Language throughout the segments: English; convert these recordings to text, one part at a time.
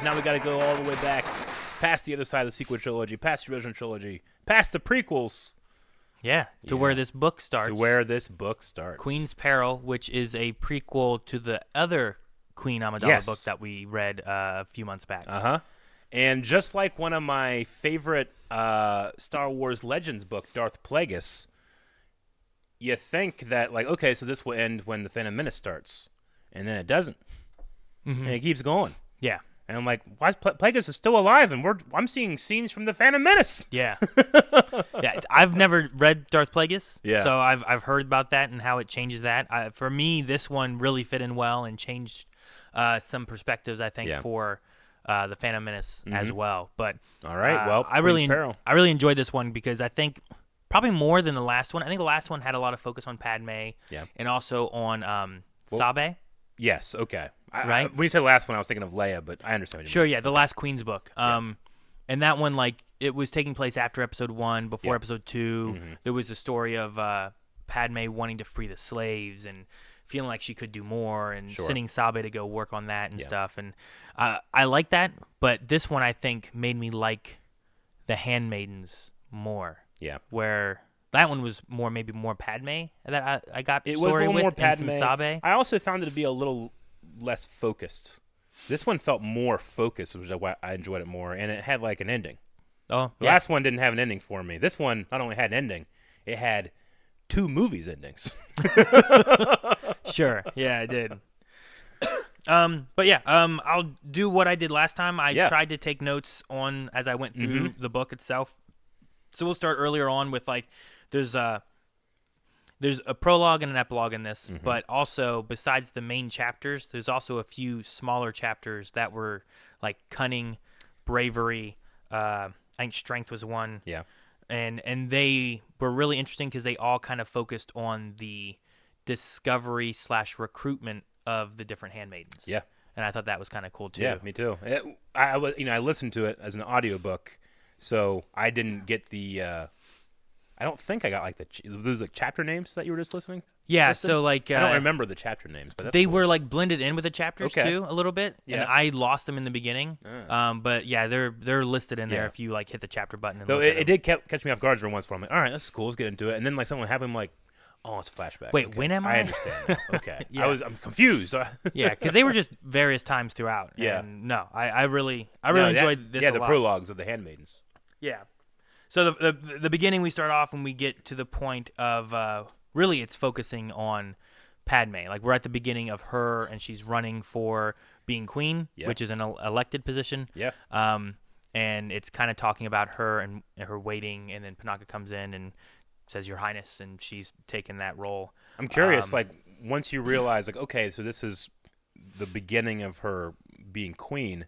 Now we got to go all the way back, past the other side of the sequel trilogy, past the original trilogy, past the prequels. Yeah, to where this book starts. Queen's Peril, which is a prequel to the other Queen Amidala book that we read a few months back. And just like one of my favorite Star Wars Legends book, Darth Plagueis, you think that, like, okay, so this will end when The Phantom Menace starts. And then it doesn't. And it keeps going. Yeah. And I'm like, why is Plagueis is still alive? And I'm seeing scenes from The Phantom Menace. Yeah. I've never read Darth Plagueis. Yeah. So I've heard about that and how it changes that. For me, this one really fit in well and changed some perspectives, I think, for The Phantom Menace as well. But all right, well, I really enjoyed this one because I think probably more than the last one. I think the last one had a lot of focus on Padme and also on Sabe. Yes, okay. Right? When you said last one, I was thinking of Leia, but I understand what you mean. Sure, the last Queen's book. And that one, like, it was taking place after Episode 1, before Episode 2. There was a story of Padme wanting to free the slaves and feeling like she could do more and sending Sabe to go work on that and stuff. And I like that, but this one, I think, made me like the handmaidens more. Yeah. Where that one was maybe more Padme that I got it story was a little with more Padme. And some Sabe. I also found it to be a little less focused. This one felt more focused, which is why I enjoyed it more, and it had like an ending. Oh, the last one didn't have an ending for me. This one not only had an ending, it had 2 movies endings. Sure, yeah, it did. But yeah, I'll do what I did last time. I tried to take notes on as I went through the book itself. So we'll start earlier on with like there's a prologue and an epilogue in this, but also besides the main chapters, there's also a few smaller chapters that were like cunning, bravery. I think strength was one. Yeah, and they were really interesting because they all kind of focused on the discovery / recruitment of the different handmaidens. Yeah, and I thought that was kind of cool too. Yeah, me too. I listened to it as an audiobook, so I didn't get the. I don't think I got like those like chapter names that you were just listening. Yeah, so like I don't remember the chapter names, but they were like blended in with the chapters too a little bit. Yeah, and I lost them in the beginning. But yeah, they're listed in there if you like hit the chapter button. And though it did catch me off guard for once. I'm like, all right, this is cool. Let's get into it. And then like someone happened, like, oh, it's a flashback. Wait, when am I? I understand. Now. Okay, I'm confused. Yeah, because they were just various times throughout. Yeah, and no, I really enjoyed this. Yeah, the prologues of the handmaidens. Yeah. So the beginning, we start off when we get to the point of really it's focusing on Padme. Like we're at the beginning of her, and she's running for being queen, which is an elected position. Yeah. And it's kind of talking about her and her waiting, and then Panaka comes in and says, "Your Highness," and she's taken that role. I'm curious, like once you realize, like, okay, so this is the beginning of her being queen,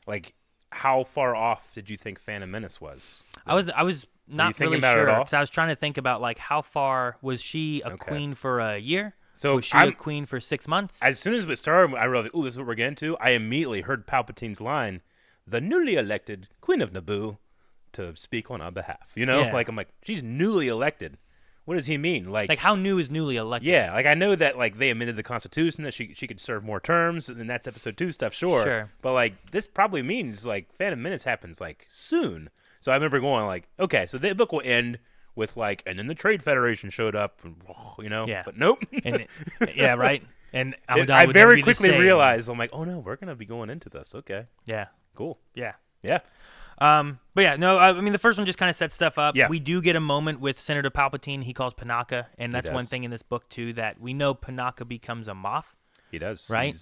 like. How far off did you think Phantom Menace was? I was not really sure because I was trying to think about like how far was she a queen for a year? So was she a queen for 6 months? As soon as it started, I realized, this is what we're getting to. I immediately heard Palpatine's line, "The newly elected Queen of Naboo," to speak on our behalf. You know, like I'm like, she's newly elected. What does he mean? Like how new is newly elected? Yeah, like I know that like they amended the Constitution that she could serve more terms, and that's episode 2 stuff, sure. But like this probably means like Phantom Menace happens like soon. So I remember going like, okay, so the book will end with like, and then the Trade Federation showed up, and, but nope. Yeah, right. And I very quickly realized, I'm like, oh no, we're gonna be going into this. Okay. Yeah. Cool. Yeah. Yeah. But yeah, no, I mean, the first one just kind of sets stuff up. Yeah. We do get a moment with Senator Palpatine. He calls Panaka, and that's one thing in this book, too, that we know Panaka becomes a Moff. He does. Right?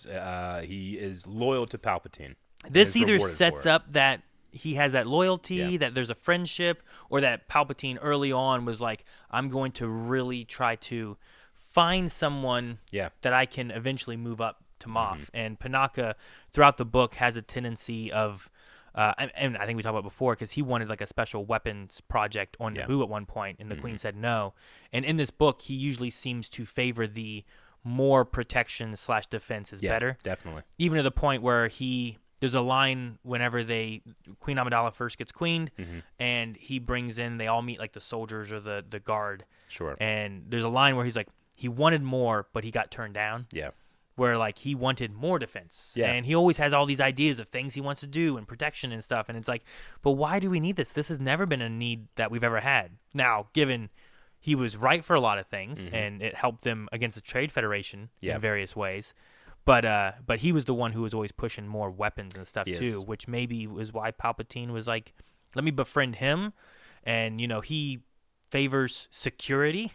He is loyal to Palpatine. This either sets up that he has that loyalty, that there's a friendship, or that Palpatine early on was like, I'm going to really try to find someone that I can eventually move up to Moff. And Panaka, throughout the book, has a tendency of... and I think we talked about before because he wanted like a special weapons project on Naboo at one point, and the Queen said no. And in this book, he usually seems to favor the more protection / defense is better. Definitely. Even to the point where there's a line whenever Queen Amidala first gets queened, and he brings in, they all meet like the soldiers or the guard. Sure. And there's a line where he's like, he wanted more, but he got turned down. Yeah. where like he wanted more defense, and he always has all these ideas of things he wants to do and protection and stuff, and it's like, but why do we need this? This has never been a need that we've ever had. Now, given he was right for a lot of things, and it helped them against the Trade Federation in various ways, but he was the one who was always pushing more weapons and stuff too, which maybe was why Palpatine was like, let me befriend him, and he favors security.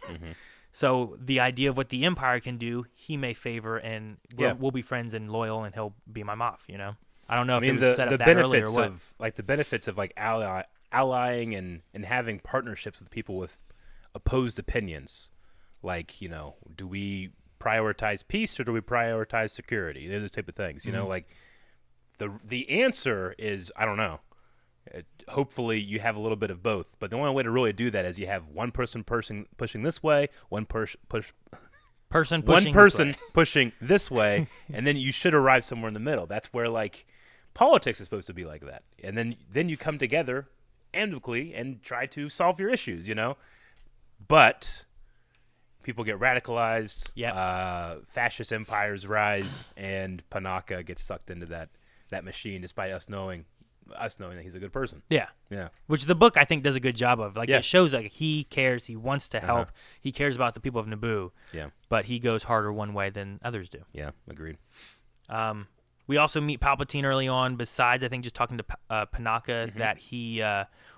So the idea of what the Empire can do, he may favor, and we'll be friends and loyal, and he'll be my Moff. I don't know if it was set up that early or what. The benefits of like allying and having partnerships with people with opposed opinions. Like, do we prioritize peace or do we prioritize security? Those type of things. Like the answer is, I don't know. Hopefully you have a little bit of both, but the only way to really do that is you have one person pushing this way, one person pushing this way, and then you should arrive somewhere in the middle. That's where like politics is supposed to be like that, and then you come together amicably and try to solve your issues. But people get radicalized. Fascist empires rise, and Panaka gets sucked into that machine, despite us knowing that he's a good person. Yeah. Which the book, I think, does a good job of. Like, it shows like he cares, he wants to help, he cares about the people of Naboo. Yeah. But he goes harder one way than others do. Yeah, agreed. We also meet Palpatine early on, besides, I think, just talking to Panaka, that he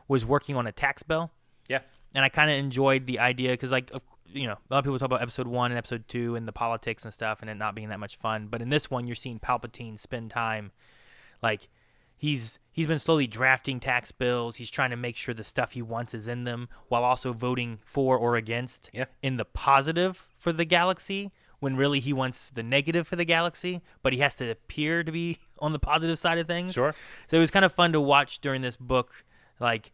was working on a tax bill. Yeah. And I kind of enjoyed the idea, because, like, a lot of people talk about episode 1 and episode 2 and the politics and stuff, and it not being that much fun. But in this one, you're seeing Palpatine spend time, like, He's been slowly drafting tax bills. He's trying to make sure the stuff he wants is in them, while also voting for or against in the positive for the galaxy, when really he wants the negative for the galaxy, but he has to appear to be on the positive side of things. Sure. So it was kind of fun to watch during this book. Like,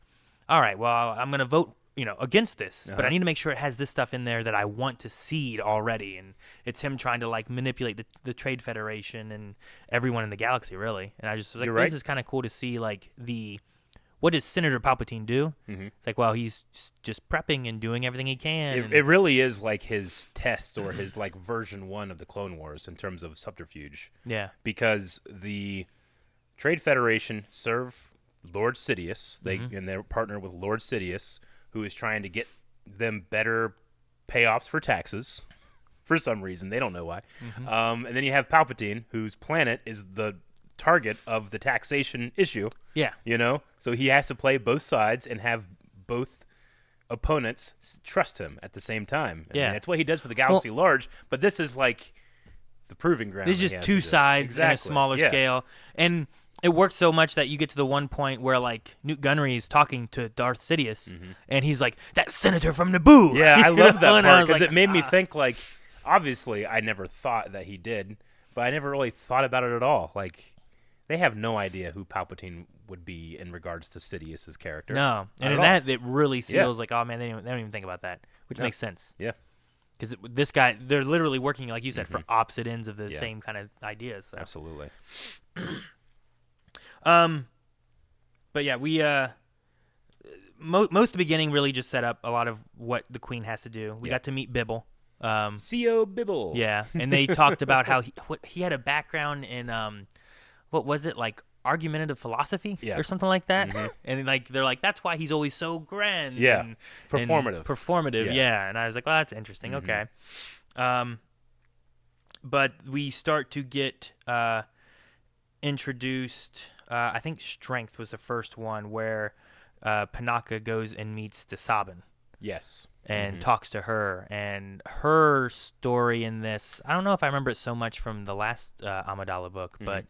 all right, well, I'm going to vote against this, but I need to make sure it has this stuff in there that I want to seed already. And it's him trying to like manipulate the Trade Federation and everyone in the galaxy, really. And I just was like, this is kind of cool to see, like, what does Senator Palpatine do? It's like, well, he's just prepping and doing everything he can. It really is like his test, or his like version 1 of the Clone Wars in terms of subterfuge. Yeah. Because the Trade Federation serve Lord Sidious. And they're partnered with Lord Sidious, who is trying to get them better payoffs for taxes for some reason. They don't know why. And then you have Palpatine, whose planet is the target of the taxation issue. Yeah. So he has to play both sides and have both opponents trust him at the same time. I mean, that's what he does for the galaxy large, but this is like the proving ground. This is just two sides in a smaller scale. And it works so much that you get to the one point where, like, Newt Gunray is talking to Darth Sidious, and he's like, "That senator from Naboo." Yeah, I love that part, because it made me think, like, obviously I never thought that he did, but I never really thought about it at all. Like, they have no idea who Palpatine would be in regards to Sidious's character. No, and in that, it really seals, like, oh, man, they don't even think about that, which makes sense. Yeah. Because this guy, they're literally working, like you said, for opposite ends of the same kind of ideas. So. Absolutely. But yeah, we most of the beginning really just set up a lot of what the Queen has to do. We got to meet Bibble. C.O. Bibble. Yeah, and they talked about how he had a background in what was it, like argumentative philosophy or something like that. And like they're like, that's why he's always so grand. Yeah, and performative. Yeah, and I was like, well, that's interesting. Okay. But we start to get introduced. I think Strength was the first one where Panaka goes and meets Desabin. Yes. And talks to her. And her story in this, I don't know if I remember it so much from the last Amidala book, but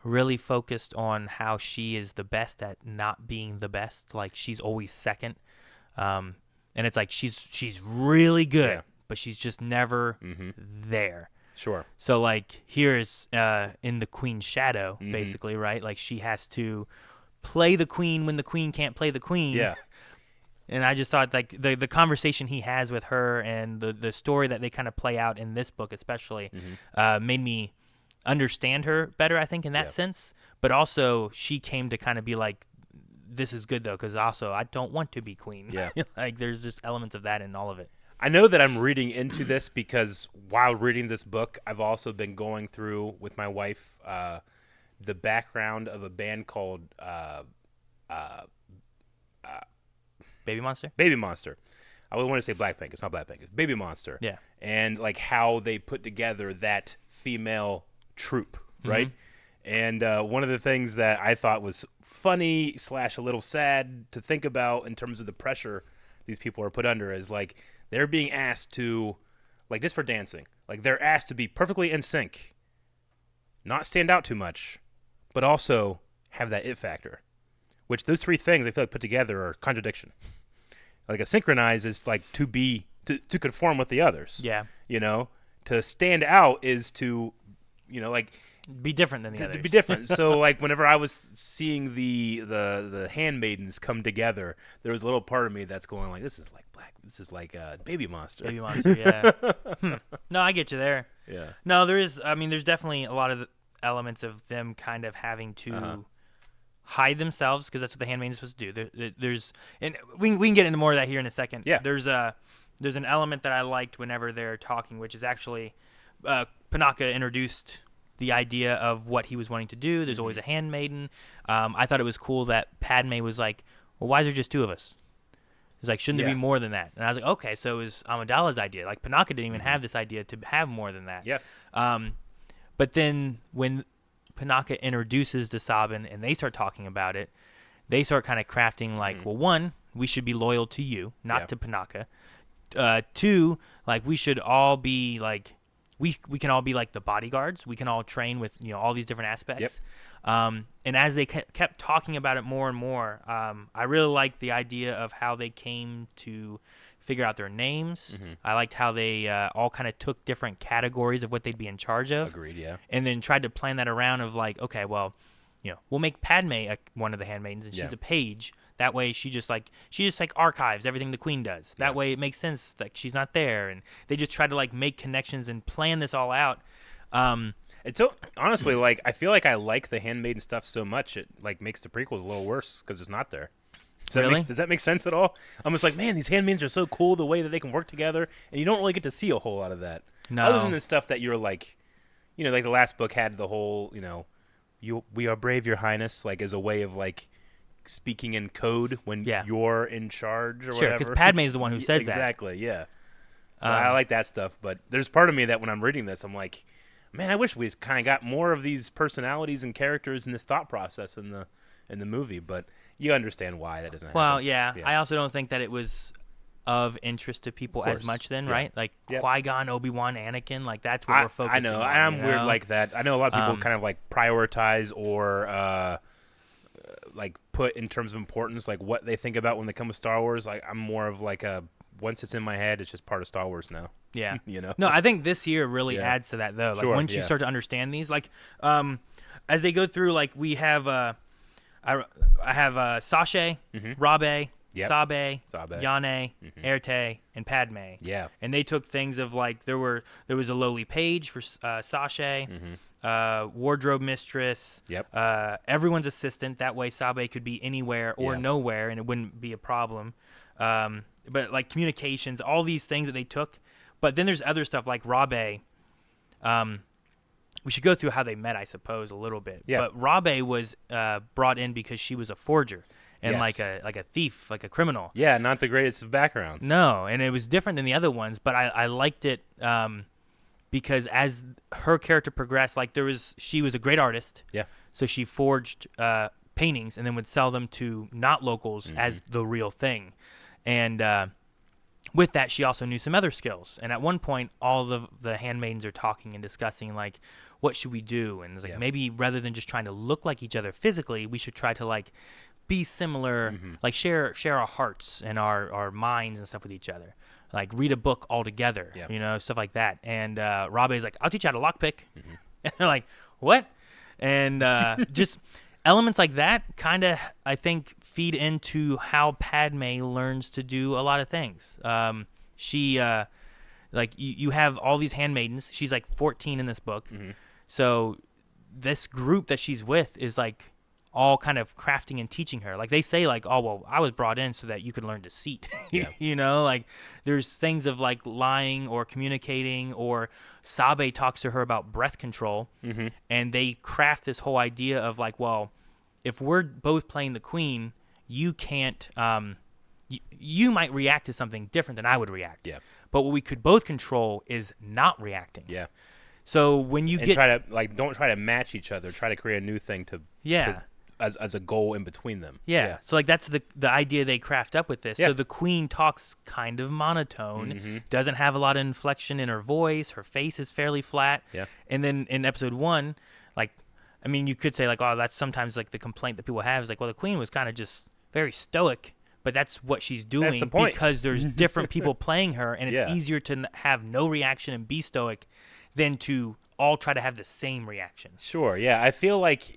really focused on how she is the best at not being the best. Like, she's always second. And it's like she's really good, but she's just never there. Sure. So, like, here's in the Queen's shadow, basically, right? Like, she has to play the Queen when the Queen can't play the Queen. Yeah. And I just thought, like, the conversation he has with her and the story that they kind of play out in this book especially made me understand her better, I think, in that sense. But also, she came to kind of be like, this is good, though, because also I don't want to be Queen. Yeah. Like, there's just elements of that in all of it. I know that I'm reading into this because while reading this book, I've also been going through with my wife the background of a band called Baby Monster. Baby Monster. I would want to say Blackpink. It's not Blackpink. It's Baby Monster. Yeah. And like how they put together that female troupe, right? And one of the things that I thought was funny / a little sad to think about in terms of the pressure these people are put under is like they're being asked to, like just for dancing, like they're asked to be perfectly in sync, not stand out too much, but also have that it factor, which those three things I feel like put together are contradiction. Like a synchronize is like to conform with the others. Yeah. You know, to stand out is to, you know, like be different than the others. To be different. So like whenever I was seeing the handmaidens come together, there was a little part of me that's going like, this is like Baby Monster. Baby Monster, yeah. No, I get you there. Yeah. No, there's definitely a lot of elements of them kind of having to hide themselves because that's what the handmaiden is supposed to do. There's, and we can get into more of that here in a second. Yeah. There's an element that I liked whenever they're talking, which is actually Panaka introduced the idea of what he was wanting to do. There's always a handmaiden. I thought it was cool that Padme was like, well, why is there just two of us? He's like, shouldn't there be more than that? And I was like, okay, so it was Amidala's idea. Like, Panaka didn't even have this idea to have more than that. Yeah. But then when Panaka introduces to Sabin and they start talking about it, they start kind of crafting like, well, one, we should be loyal to you, not to Panaka. Two, like we should all be like, we can all be like the bodyguards. We can all train with, you know, all these different aspects. Yep. And as they kept talking about it more and more, I really liked the idea of how they came to figure out their names. I liked how they all kind of took different categories of what they'd be in charge of. Agreed, yeah. And then tried to plan that around of like, okay, well, you know, we'll make Padme one of the handmaidens, and she's a page. That way, she just archives everything the queen does. That way, it makes sense that she's not there, and they just try to like make connections and plan this all out. It's so honestly, like I feel like I like the handmaiden stuff so much it like makes the prequels a little worse because it's not there. Does that make sense at all? I'm just like, man, these handmaidens are so cool the way that they can work together, and you don't really get to see a whole lot of that. No. Other than the stuff that you're like, you know, like the last book had the whole, you know, we are brave, Your Highness, like as a way of like speaking in code when you're in charge or whatever. Sure, because Padme is the one who says that. Exactly, yeah. So I like that stuff, but there's part of me that when I'm reading this, I'm like, man, I wish we kind of got more of these personalities and characters in this thought process in the movie, but you understand why that doesn't happen. Well, yeah. I also don't think that it was of interest to people as much then, right? Like Qui-Gon, Obi-Wan, Anakin, like that's what we're focusing on. I know, I'm weird like that. I know a lot of people kind of like prioritize or like put in terms of importance like what they think about when they come to Star Wars. Like I'm more of like a once it's in my head, it's just part of Star Wars now. Yeah. You know? No, I think this year really adds to that though. Like once you start to understand these, like as they go through, like we have I have Sasha, Rabe, Sabe, Yane, Erte, and Padme. Yeah. And they took things of like there was a lowly page for Sasha, wardrobe mistress, everyone's assistant. That way Sabe could be anywhere or nowhere and it wouldn't be a problem. But like communications, all these things that they took. But then there's other stuff like Rabe. We should go through how they met, I suppose, a little bit. Yeah. But Rabe was brought in because she was a forger and like a thief, like a criminal. Yeah, not the greatest of backgrounds. No, and it was different than the other ones, but I liked it because as her character progressed, like she was a great artist. Yeah. So she forged paintings and then would sell them to not locals as the real thing. And with that, she also knew some other skills. And at one point, all the handmaidens are talking and discussing, like, what should we do? And it's like, maybe rather than just trying to look like each other physically, we should try to, like, be similar, like, share our hearts and our minds and stuff with each other. Like, read a book all together, you know, stuff like that. And Rabe's like, I'll teach you how to lockpick. And they're like, what? And just elements like that kind of, I think, feed into how Padme learns to do a lot of things. She, like, you have all these handmaidens. She's, like, 14 in this book. So this group that she's with is, like, all kind of crafting and teaching her. Like they say like, oh, well, I was brought in so that you could learn deceit. Yeah. You know, like there's things of like lying or communicating, or Sabe talks to her about breath control. Mm-hmm. And they craft this whole idea of like, well, if we're both playing the queen, you can't, you might react to something different than I would react. Yeah. But what we could both control is not reacting. Yeah. So when you try to like, don't try to match each other. Try to create a new thing to as a goal in between them. Yeah. So like that's the idea they craft up with this. Yeah. So the queen talks kind of monotone, doesn't have a lot of inflection in her voice. Her face is fairly flat. Yeah. And then in episode 1, like, I mean, you could say like, oh, that's sometimes like the complaint that people have is like, well, the queen was kind of just very stoic. But that's what she's doing. That's the point. Because there's different people playing her, and it's easier to have no reaction and be stoic than to all try to have the same reaction. Sure, yeah. I feel like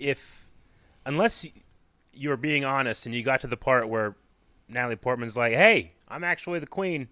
unless you're being honest and you got to the part where Natalie Portman's like, hey, I'm actually the queen,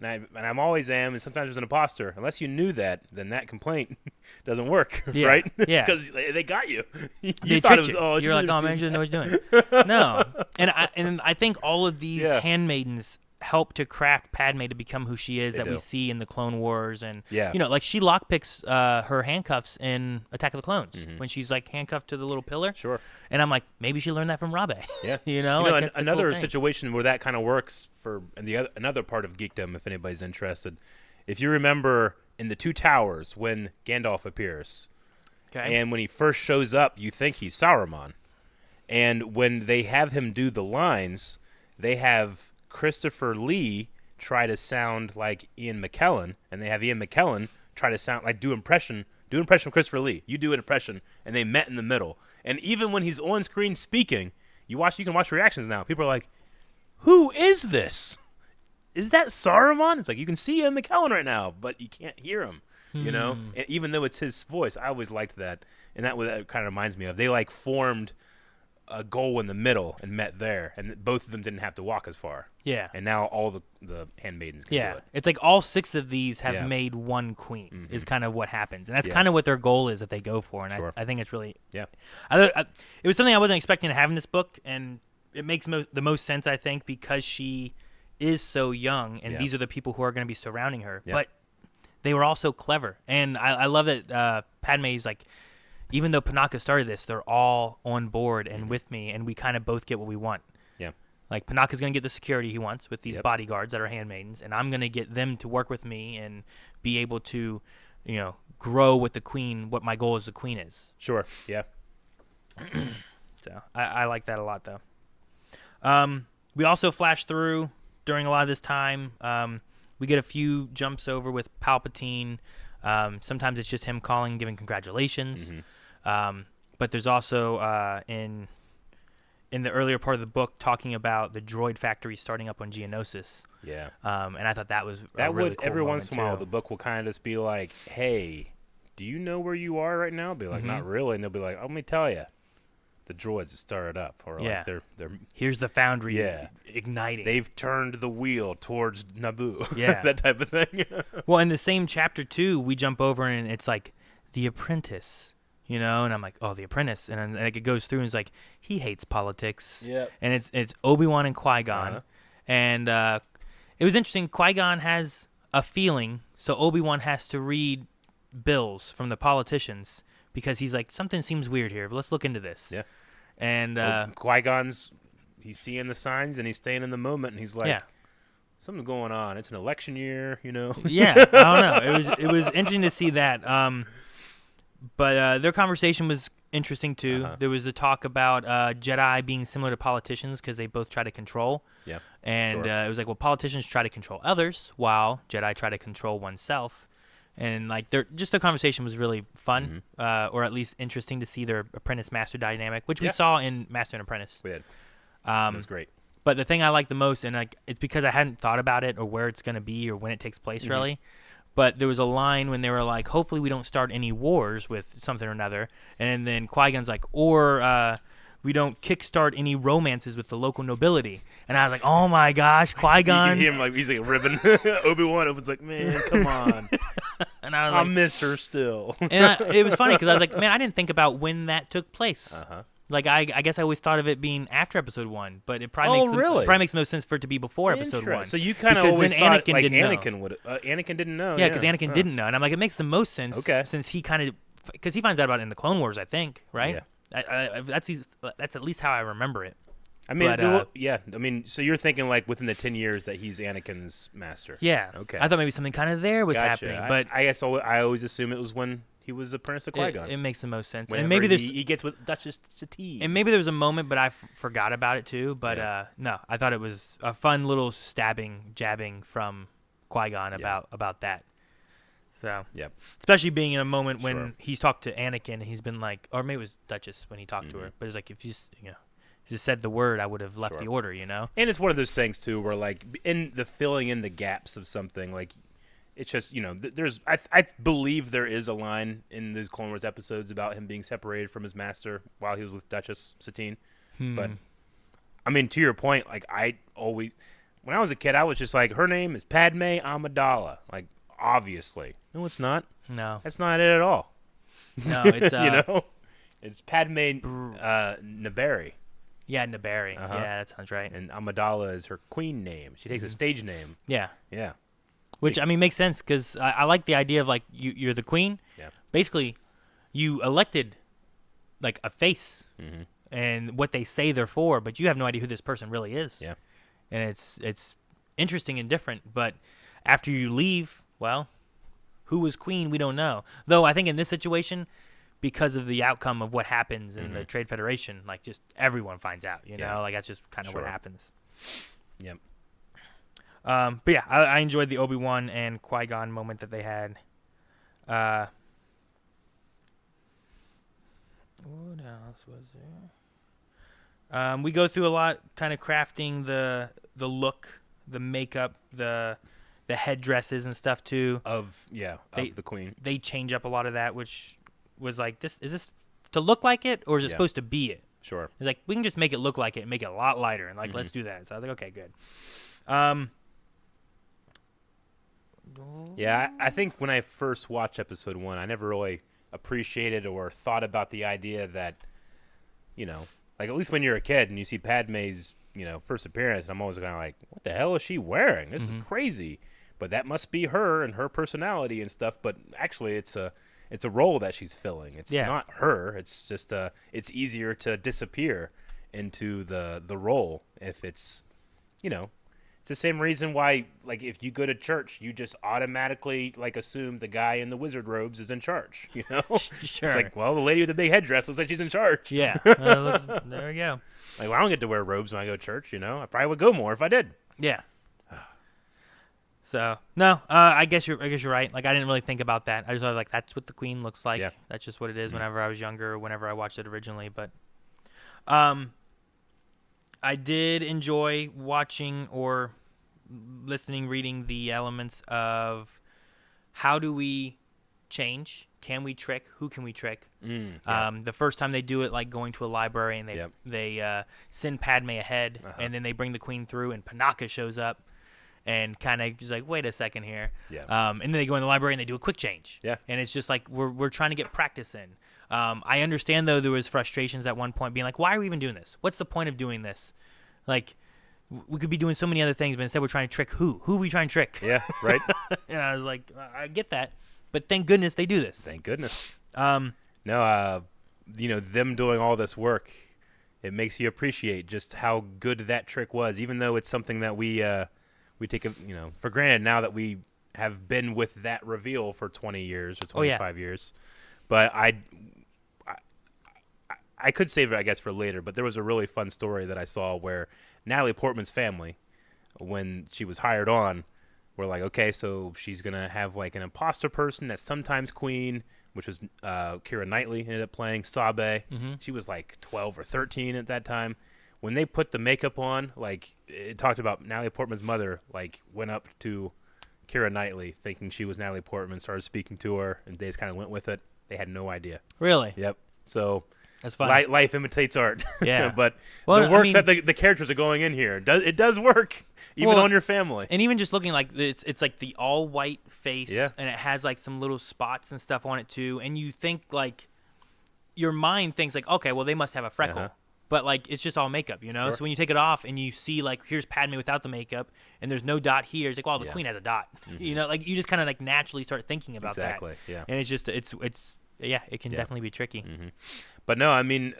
and I'm always am, and sometimes there's an imposter. Unless you knew that, then that complaint doesn't work, right? Yeah. Because they got you. They thought it was, tricked you. oh, you're like, oh, man, you didn't know what you're doing. No. And I think all of these handmaidens help to craft Padme to become who she is we see in the Clone Wars. And, you know, like she lockpicks her handcuffs in Attack of the Clones when she's like handcuffed to the little pillar. Sure. And I'm like, maybe she learned that from Rabe. Yeah. you know like, another cool situation where that kind of works another part of geekdom, if anybody's interested. If you remember in the Two Towers when Gandalf appears, and when he first shows up, you think he's Saruman. And when they have him do the lines, they have Christopher Lee try to sound like Ian McKellen, and they have Ian McKellen try to sound like do impression of Christopher Lee. You do an impression, and they met in the middle. And even when he's on screen speaking, you can watch reactions now. People are like, "Who is this? Is that Saruman?" It's like you can see Ian McKellen right now, but you can't hear him. You know, and even though it's his voice, I always liked that, and that kind of reminds me of they like formed a goal in the middle and met there, and both of them didn't have to walk as far. Yeah. And now all the handmaidens can do it. It's like all 6 of these have made one queen is kind of what happens. And that's kind of what their goal is that they go for. And I think it's really... Yeah. It was something I wasn't expecting to have in this book, and it makes the most sense, I think, because she is so young, and these are the people who are going to be surrounding her. Yeah. But they were all so clever. And I love that Padme is like... Even though Panaka started this, they're all on board and with me, and we kind of both get what we want. Yeah. Like, Panaka's going to get the security he wants with these bodyguards that are handmaidens, and I'm going to get them to work with me and be able to, you know, grow with the queen, what my goal as the queen is. Sure, yeah. So, I like that a lot, though. We also flash through, during a lot of this time, we get a few jumps over with Palpatine. Sometimes it's just him calling, giving congratulations. But there's also in the earlier part of the book talking about the droid factory starting up on Geonosis. Yeah. And I thought that was really cool every once in a while the book will kind of just be like, "Hey, do you know where you are right now?" I'll be like, "Not really," and they'll be like, "Let me tell you, the droids have started up," or like they're here's the foundry igniting. They've turned the wheel towards Naboo. Yeah, that type of thing. Well, in the same chapter 2, we jump over and it's like the apprentice, you know, and I'm like, oh, the apprentice, and then it goes through and it's like he hates politics. Yeah, and it's Obi-Wan and Qui-Gon, and it was interesting. Qui-Gon has a feeling, so Obi-Wan has to read bills from the politicians. Because he's like, something seems weird here. Let's look into this. Yeah. And Qui-Gon's, he's seeing the signs and he's staying in the moment. And he's like, something's going on. It's an election year, you know? Yeah, I don't know. It was interesting to see that. But their conversation was interesting, too. There was the talk about Jedi being similar to politicians because they both try to control. Yeah. And it was like, well, politicians try to control others while Jedi try to control oneself. And like the conversation was really fun, or at least interesting to see their apprentice-master dynamic, which we saw in Master and Apprentice. We did. It was great. But the thing I like the most, and like it's because I hadn't thought about it or where it's going to be or when it takes place, really. But there was a line when they were like, "Hopefully, we don't start any wars with something or another," and then Qui-Gon's like, "Or we don't kickstart any romances with the local nobility." And I was like, "Oh my gosh, Qui-Gon!" You can hear him like he's like ribbing. Obi-Wan was like, "Man, come on." And I was like, I miss her still. And it was funny because I was like, man, I didn't think about when that took place. Like I guess I always thought of it being after episode 1, but it probably makes most sense for it to be before episode 1. So you kind of always thought Anakin would. Anakin didn't know. Yeah, because Anakin didn't know, and I'm like, it makes the most sense. Okay. Since he because he finds out about it in the Clone Wars, I think, right? Yeah. That's at least how I remember it. I mean, but, I mean, so you're thinking like within the 10 years that he's Anakin's master. Yeah. Okay. I thought maybe something kind of there was happening, but I guess I always assume it was when he was apprentice to Qui-Gon. It makes the most sense. Whenever and maybe he gets with Duchess Satine. And maybe there was a moment, but I forgot about it too. But no, I thought it was a fun little jabbing from Qui-Gon about that. So, especially being in a moment when he's talked to Anakin and he's been like, or maybe it was Duchess when he talked to her, but it's like, if you just said the word, I would have left the order, And it's one of those things too, where like in the filling in the gaps of something, like it's just there's I believe there is a line in those Clone Wars episodes about him being separated from his master while he was with Duchess Satine, but I mean, to your point, like when I was a kid, I was just like, her name is Padme Amidala, like obviously. No, it's not. No, that's not it at all. No, it's it's Padme Naberi. Yeah, Naberi. Yeah, that sounds right. And Amidala is her queen name. She takes a stage name. Yeah. Yeah. Which, I mean, makes sense because I like the idea of, like, you're the queen. Yeah. Basically, you elected, like, a face and what they say they're for, but you have no idea who this person really is. Yeah. And it's interesting and different. But after you leave, well, who was queen, we don't know. Though I think in this situation, because of the outcome of what happens in the Trade Federation, like, just everyone finds out, Like, that's just kind of what happens. Yep. But yeah, I enjoyed the Obi-Wan and Qui-Gon moment that they had. What else was there? We go through a lot, kind of crafting the look, the makeup, the headdresses and stuff too. Of the queen. They change up a lot of that, which was like, is this to look like it, or is it supposed to be it? Sure. It's like, we can just make it look like it and make it a lot lighter, and like, let's do that. So I was like, okay, good. Yeah, I think when I first watched episode 1, I never really appreciated or thought about the idea that, like, at least when you're a kid and you see Padme's, first appearance, I'm always kind of like, what the hell is she wearing? This is crazy. But that must be her and her personality and stuff. But actually, it's a role that she's filling. It's not her. It's just it's easier to disappear into the role if it's, It's the same reason why, like, if you go to church, you just automatically, like, assume the guy in the wizard robes is in charge, Sure. It's like, well, the lady with the big headdress looks like she's in charge. Yeah. There we go. Like, well, I don't get to wear robes when I go to church, I probably would go more if I did. Yeah. So, no, I guess you're right. Like, I didn't really think about that. I just was like, that's what the queen looks like. Yeah. That's just what it is whenever I was younger, whenever I watched it originally. But, I did enjoy watching or listening, reading the elements of how do we change? Can we trick? Who can we trick? The first time they do it, like going to a library and they send Padme ahead, and then they bring the queen through, and Panaka shows up and kind of just like, wait a second here. Yeah. And then they go in the library and they do a quick change. Yeah. And it's just like we're trying to get practice in. I understand, though, there was frustrations at one point being like, why are we even doing this? What's the point of doing this? Like, we could be doing so many other things, but instead we're trying to trick who? Who are we trying to trick? Yeah, right. And I was like, I get that, but thank goodness they do this. Thank goodness. Them doing all this work, it makes you appreciate just how good that trick was, even though it's something that we take for granted now that we have been with that reveal for 20 years or 25 years. But I could save it, I guess, for later, but there was a really fun story that I saw where Natalie Portman's family, when she was hired on, were like, okay, so she's going to have like an imposter person that's sometimes queen, which was Keira Knightley ended up playing Sabe. She was like 12 or 13 at that time. When they put the makeup on, like, it talked about Natalie Portman's mother, like, went up to Keira Knightley thinking she was Natalie Portman, started speaking to her, and they just kind of went with it. They had no idea. Really? Yep. So that's fine. Life imitates art. Yeah. But the work that the characters are going in here, it does work, even on your family. And even just looking like it's like the all white face, and it has like some little spots and stuff on it too. And you think like your mind thinks like, okay, well they must have a freckle. But, like, it's just all makeup, you know? Sure. So when you take it off and you see, like, here's Padme without the makeup and there's no dot here, it's like, well, the queen has a dot. You know, like, you just kind of, like, naturally start thinking about that. Exactly, yeah. And it's just, it can definitely be tricky. But, no, I mean,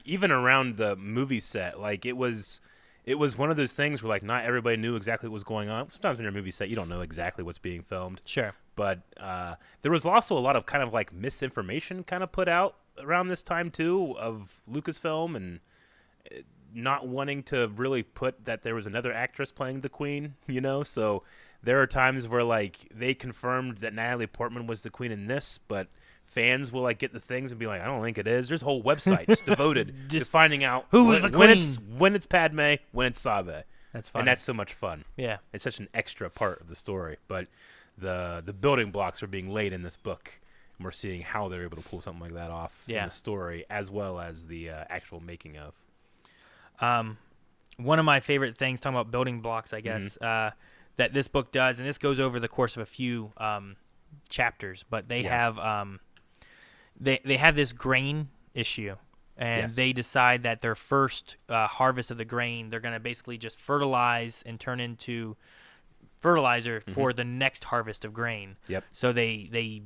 even around the movie set, like, it was one of those things where, like, not everybody knew exactly what was going on. Sometimes when you're a movie set, you don't know exactly what's being filmed. Sure. But there was also a lot of kind of, like, misinformation kind of put out around this time too of Lucasfilm and not wanting to really put that there was another actress playing the queen, you know? So there are times where like they confirmed that Natalie Portman was the queen in this, but fans will like get the things and be like, I don't think it is. There's whole websites devoted to finding out who was the queen when it's Padme, when it's Sabe. That's fun. And that's so much fun. Yeah. It's such an extra part of the story, but the building blocks are being laid in this book. And we're seeing how they're able to pull something like that off in the story, as well as the actual making of. One of my favorite things, talking about building blocks, I guess, that this book does, and this goes over the course of a few chapters, but they have they have this grain issue, and they decide that their first harvest of the grain, they're going to basically just fertilize and turn into fertilizer for the next harvest of grain. Yep. So they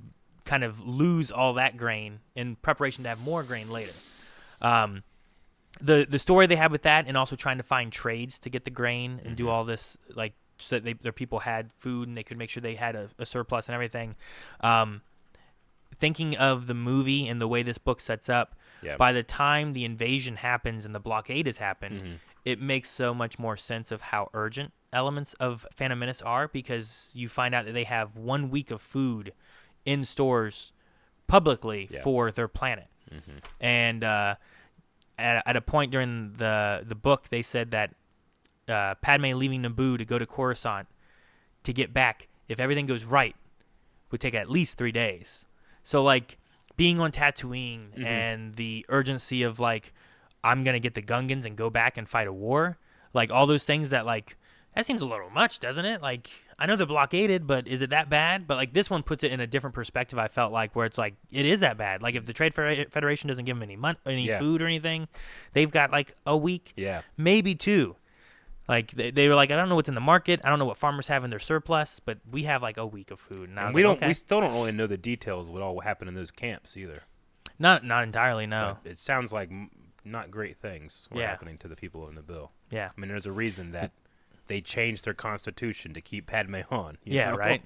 kind of lose all that grain in preparation to have more grain later. The story they had with that, and also trying to find trades to get the grain and do all this, like, so that their people had food and they could make sure they had a surplus and everything. Thinking of the movie and the way this book sets up, by the time the invasion happens and the blockade has happened, it makes so much more sense of how urgent elements of Phantom Menace are, because you find out that they have 1 week of food in stores publicly for their planet. And at a point during the book, they said that Padme leaving Naboo to go to Coruscant to get back, if everything goes right, would take at least 3 days. So, like, being on Tatooine and the urgency of, like, I'm going to get the Gungans and go back and fight a war, like, all those things that, like, that seems a little much, doesn't it? Like, I know they're blockaded, but is it that bad? But, like, this one puts it in a different perspective, I felt like, where it's like, it is that bad. Like, if the Trade Federation doesn't give them any food or anything, they've got, like, a week, maybe 2. Like, they were like, I don't know what's in the market. I don't know what farmers have in their surplus, but we have, like, a week of food. And we still don't really know the details of what all happened in those camps either. Not entirely, no. But it sounds like not great things were happening to the people of Naboo. Yeah. I mean, there's a reason that they changed their constitution to keep Padme on. You know? Right.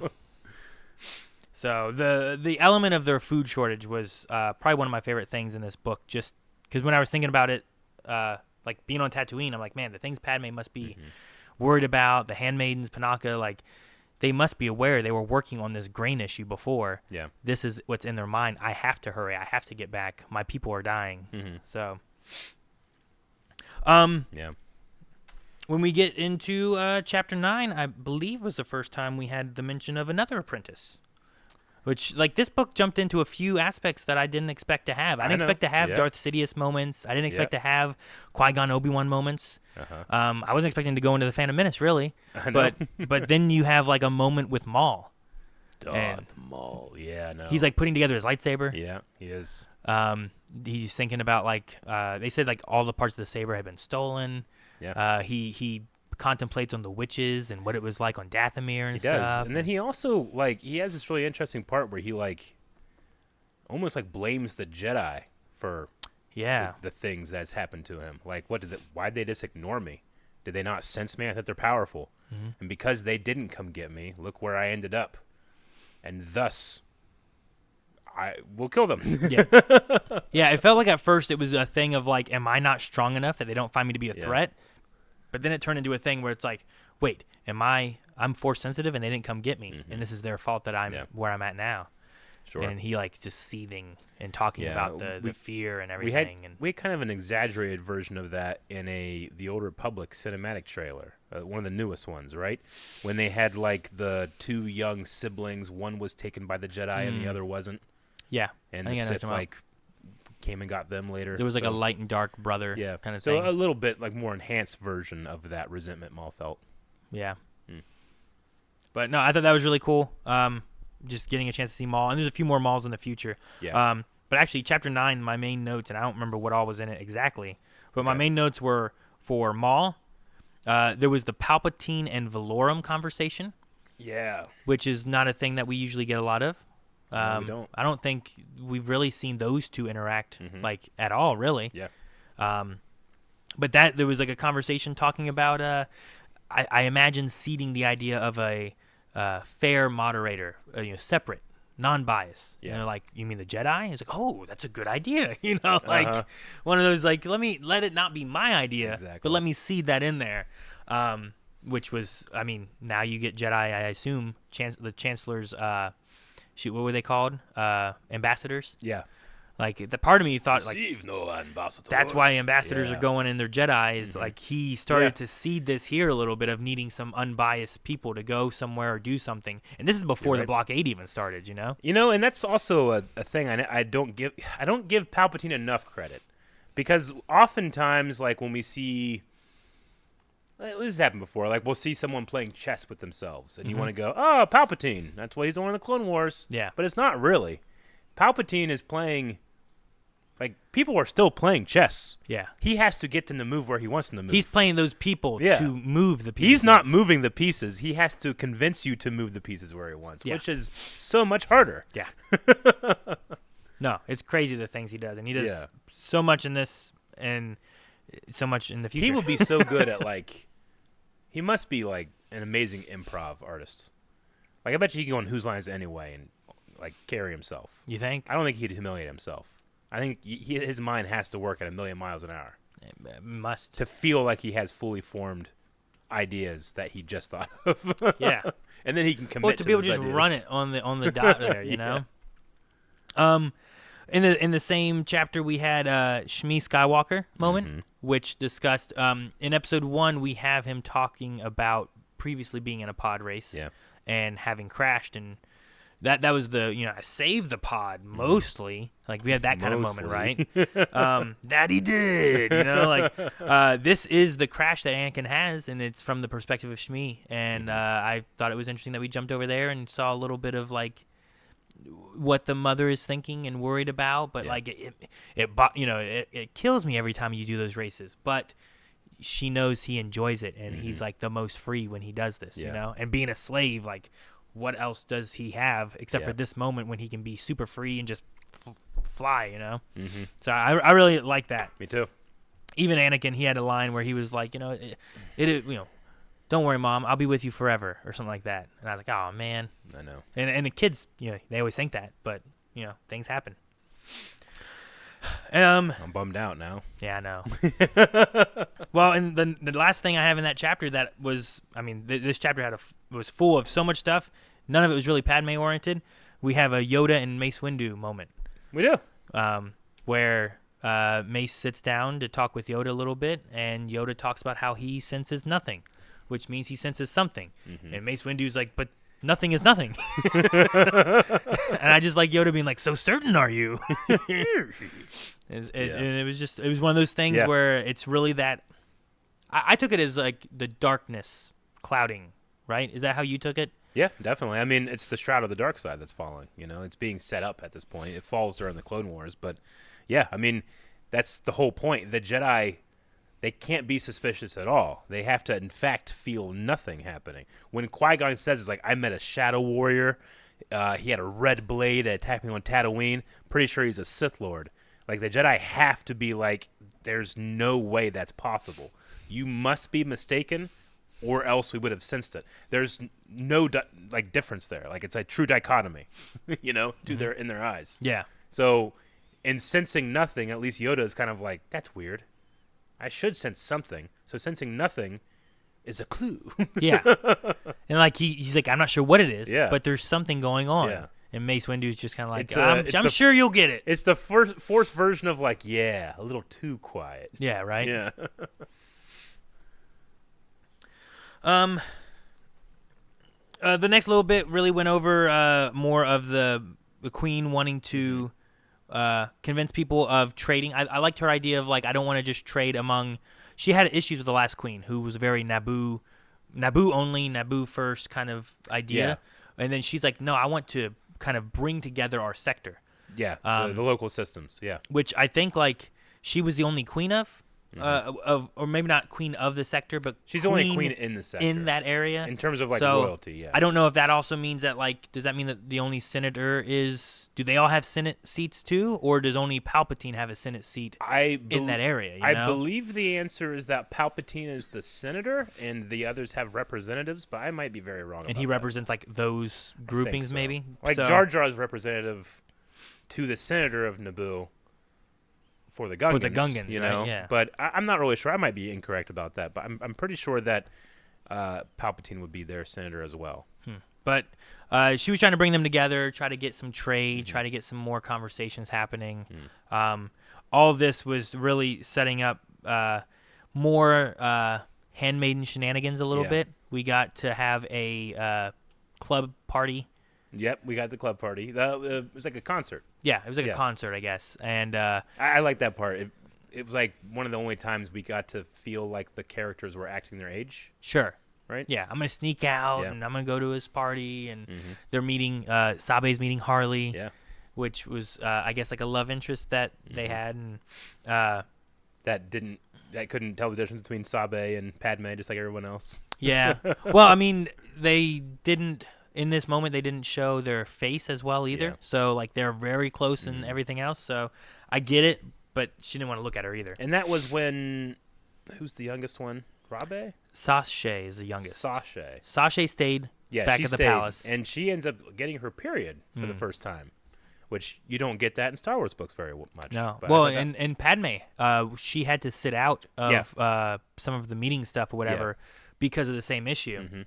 So the element of their food shortage was probably one of my favorite things in this book, just because when I was thinking about it, like being on Tatooine, I'm like, man, the things Padme must be worried about, the handmaidens, Panaka, like, they must be aware they were working on this grain issue before. Yeah. This is what's in their mind. I have to hurry. I have to get back. My people are dying. So, when we get into chapter 9, I believe was the first time we had the mention of another apprentice. Which, like, this book jumped into a few aspects that I didn't expect to have. I didn't expect to have Darth Sidious moments. I didn't expect to have Qui-Gon Obi-Wan moments. I wasn't expecting to go into the Phantom Menace, really. But then you have, like, a moment with Maul. Maul, yeah, no. He's, like, putting together his lightsaber. Yeah, he is. He's thinking about, like, they said, like, all the parts of the saber had been stolen. Yeah. He contemplates on the witches and what it was like on Dathomir and stuff. He does. And then he also, like, he has this really interesting part where he, like, almost, like, blames the Jedi for the things that's happened to him. Like, why'd they just ignore me? Did they not sense me? I thought they're powerful. And because they didn't come get me, look where I ended up. And thus, I will kill them. Yeah, it felt like at first it was a thing of, like, am I not strong enough that they don't find me to be a threat? But then it turned into a thing where it's like, wait, I'm force sensitive and they didn't come get me, and this is their fault that I'm where I'm at now. Sure. And he, like, just seething and talking about the fear and everything. We had kind of an exaggerated version of that in the Old Republic cinematic trailer, one of the newest ones, right? When they had, like, the 2 young siblings, one was taken by the Jedi and the other wasn't. Yeah. And the Sith, like, came and got them later. There was, like, a light and dark brother kind of thing. So a little bit, like, more enhanced version of that resentment Maul felt. Yeah. But, no, I thought that was really cool. Just getting a chance to see Maul. And there's a few more Mauls in the future. Yeah. But actually, Chapter 9, my main notes, and I don't remember what all was in it exactly, but my main notes were for Maul. There was the Palpatine and Valorum conversation. Yeah. Which is not a thing that we usually get a lot of. No, we don't. I don't think we've really seen those two interact like at all, really. Yeah. But there was like a conversation talking about. I imagine seeding the idea of a fair moderator, separate, non-biased. Yeah. Like, you mean the Jedi? It's like, oh, that's a good idea. Like one of those, like, let it not be my idea, but let me seed that in there. Which was, I mean, now you get Jedi, I assume, the Chancellor's, what were they called? Ambassadors? Yeah. Like, the part of me thought, like, receive no ambassadors. That's why ambassadors are going in their Jedi, is like, he started to seed this here a little bit of needing some unbiased people to go somewhere or do something. And this is before the Blockade even started, and that's also a thing I don't give Palpatine enough credit. Because oftentimes, like, when we see... This has happened before. Like, we'll see someone playing chess with themselves, and you want to go, oh, Palpatine. That's why he's the one in the Clone Wars. Yeah. But it's not really. Palpatine is playing... Like, people are still playing chess. Yeah. He has to get them to move where he wants them to move. He's playing those people to move the pieces. He's not moving the pieces. He has to convince you to move the pieces where he wants, which is so much harder. Yeah. No, it's crazy the things he does. And he does so much in this and so much in the future. He would be so good at, like... He must be, like, an amazing improv artist. Like, I bet you he can go on Whose Lines Anyway and, like, carry himself. You think? I don't think he'd humiliate himself. I think his mind has to work at 1,000,000 miles an hour. It must. To feel like he has fully formed ideas that he just thought of. Yeah. And then he can commit to be able to just ideas. run it on the dot there, you know? In the same chapter, we had Shmi Skywalker moment, which discussed, in episode 1, we have him talking about previously being in a pod race and having crashed, and that was the, I saved the pod, mostly. Like, we had that kind of moment, right? That he did, like, this is the crash that Anakin has, and it's from the perspective of Shmi, and I thought it was interesting that we jumped over there and saw a little bit of, like, what the mother is thinking and worried about, but like it kills me every time you do those races, but she knows he enjoys it, and he's like the most free when he does this, and being a slave, like, what else does he have except for this moment when he can be super free and just fly, So I really like that. Me too. Even Anakin, he had a line where he was like, don't worry, Mom, I'll be with you forever, or something like that. And I was like, oh, man. I know. And the kids, they always think that, but, things happen. I'm bummed out now. Yeah, I know. Well, and the last thing I have in that chapter that was, this chapter was full of so much stuff. None of it was really Padme-oriented. We have a Yoda and Mace Windu moment. We do. Where Mace sits down to talk with Yoda a little bit, and Yoda talks about how he senses nothing, which means he senses something. And Mace Windu's like, but nothing is nothing. And I just like Yoda being like, so certain are you? And it was one of those things where it's really that. I took it as like the darkness clouding, right? Is that how you took it? Yeah, definitely. It's the shroud of the dark side that's falling. It's being set up at this point. It falls during the Clone Wars, but yeah, that's the whole point. The Jedi, they can't be suspicious at all. They have to, in fact, feel nothing happening. When Qui-Gon says, it's like, I met a Shadow Warrior. He had a red blade that attacked me on Tatooine. Pretty sure he's a Sith Lord. Like, the Jedi have to be like, there's no way that's possible. You must be mistaken, or else we would have sensed it. There's no difference there. Like, it's a true dichotomy, in their eyes. Yeah. So, in sensing nothing, at least Yoda is kind of like, that's weird. I should sense something. So sensing nothing is a clue. Yeah. And like he's like, I'm not sure what it is, but there's something going on. Yeah. And Mace Windu's just kind of like, I'm sure you'll get it. It's the Force version of like, a little too quiet. Yeah, right? Yeah. The next little bit really went over more of the Queen wanting to convince people of trading. I liked her idea of like, I don't want to just trade among. She had issues with the last queen, who was very Naboo only, Naboo first kind of idea. Yeah. And then she's like, no, I want to kind of bring together our sector. Yeah, the local systems. Yeah, which I think like she was the only queen of. Or maybe not queen of the sector, but she's the only queen in the sector in that area in terms of like royalty. Yeah, I don't know if that also means that like does that mean that the only senator is? Do they all have Senate seats too, or does only Palpatine have a Senate seat in that area? I believe the answer is that Palpatine is the senator and the others have representatives, but I might be very wrong. And he represents like those groupings, maybe like Jar Jar is representative to the senator of Naboo. For the Gungans, you know, right? Yeah. But I'm not really sure. I might be incorrect about that, but I'm pretty sure that Palpatine would be their senator as well. But she was trying to bring them together, try to get some trade, try to get some more conversations happening. All of this was really setting up more handmaiden shenanigans a little bit. We got to have a club party. Yep, we got the club party. It was like a concert. Yeah, it was like a concert, I guess. And I like that part. It was like one of the only times we got to feel like the characters were acting their age. Sure. Right? Yeah, I'm going to sneak out, and I'm going to go to his party, and they're meeting, Sabe's meeting Harley, which was, I guess, like a love interest that they had. And that couldn't tell the difference between Sabe and Padme, just like everyone else. Yeah. Well, I mean, they didn't... In this moment, they didn't show their face as well either. So, like, they're very close and everything else. So, I get it, but she didn't want to look at her either. And that was when... Who's the youngest one? Rabe? Sashay is the youngest. Sashay stayed back at the palace. And she ends up getting her period for the first time, which you don't get that in Star Wars books very much. No. Well, and Padme, she had to sit out of some of the meeting stuff or whatever because of the same issue.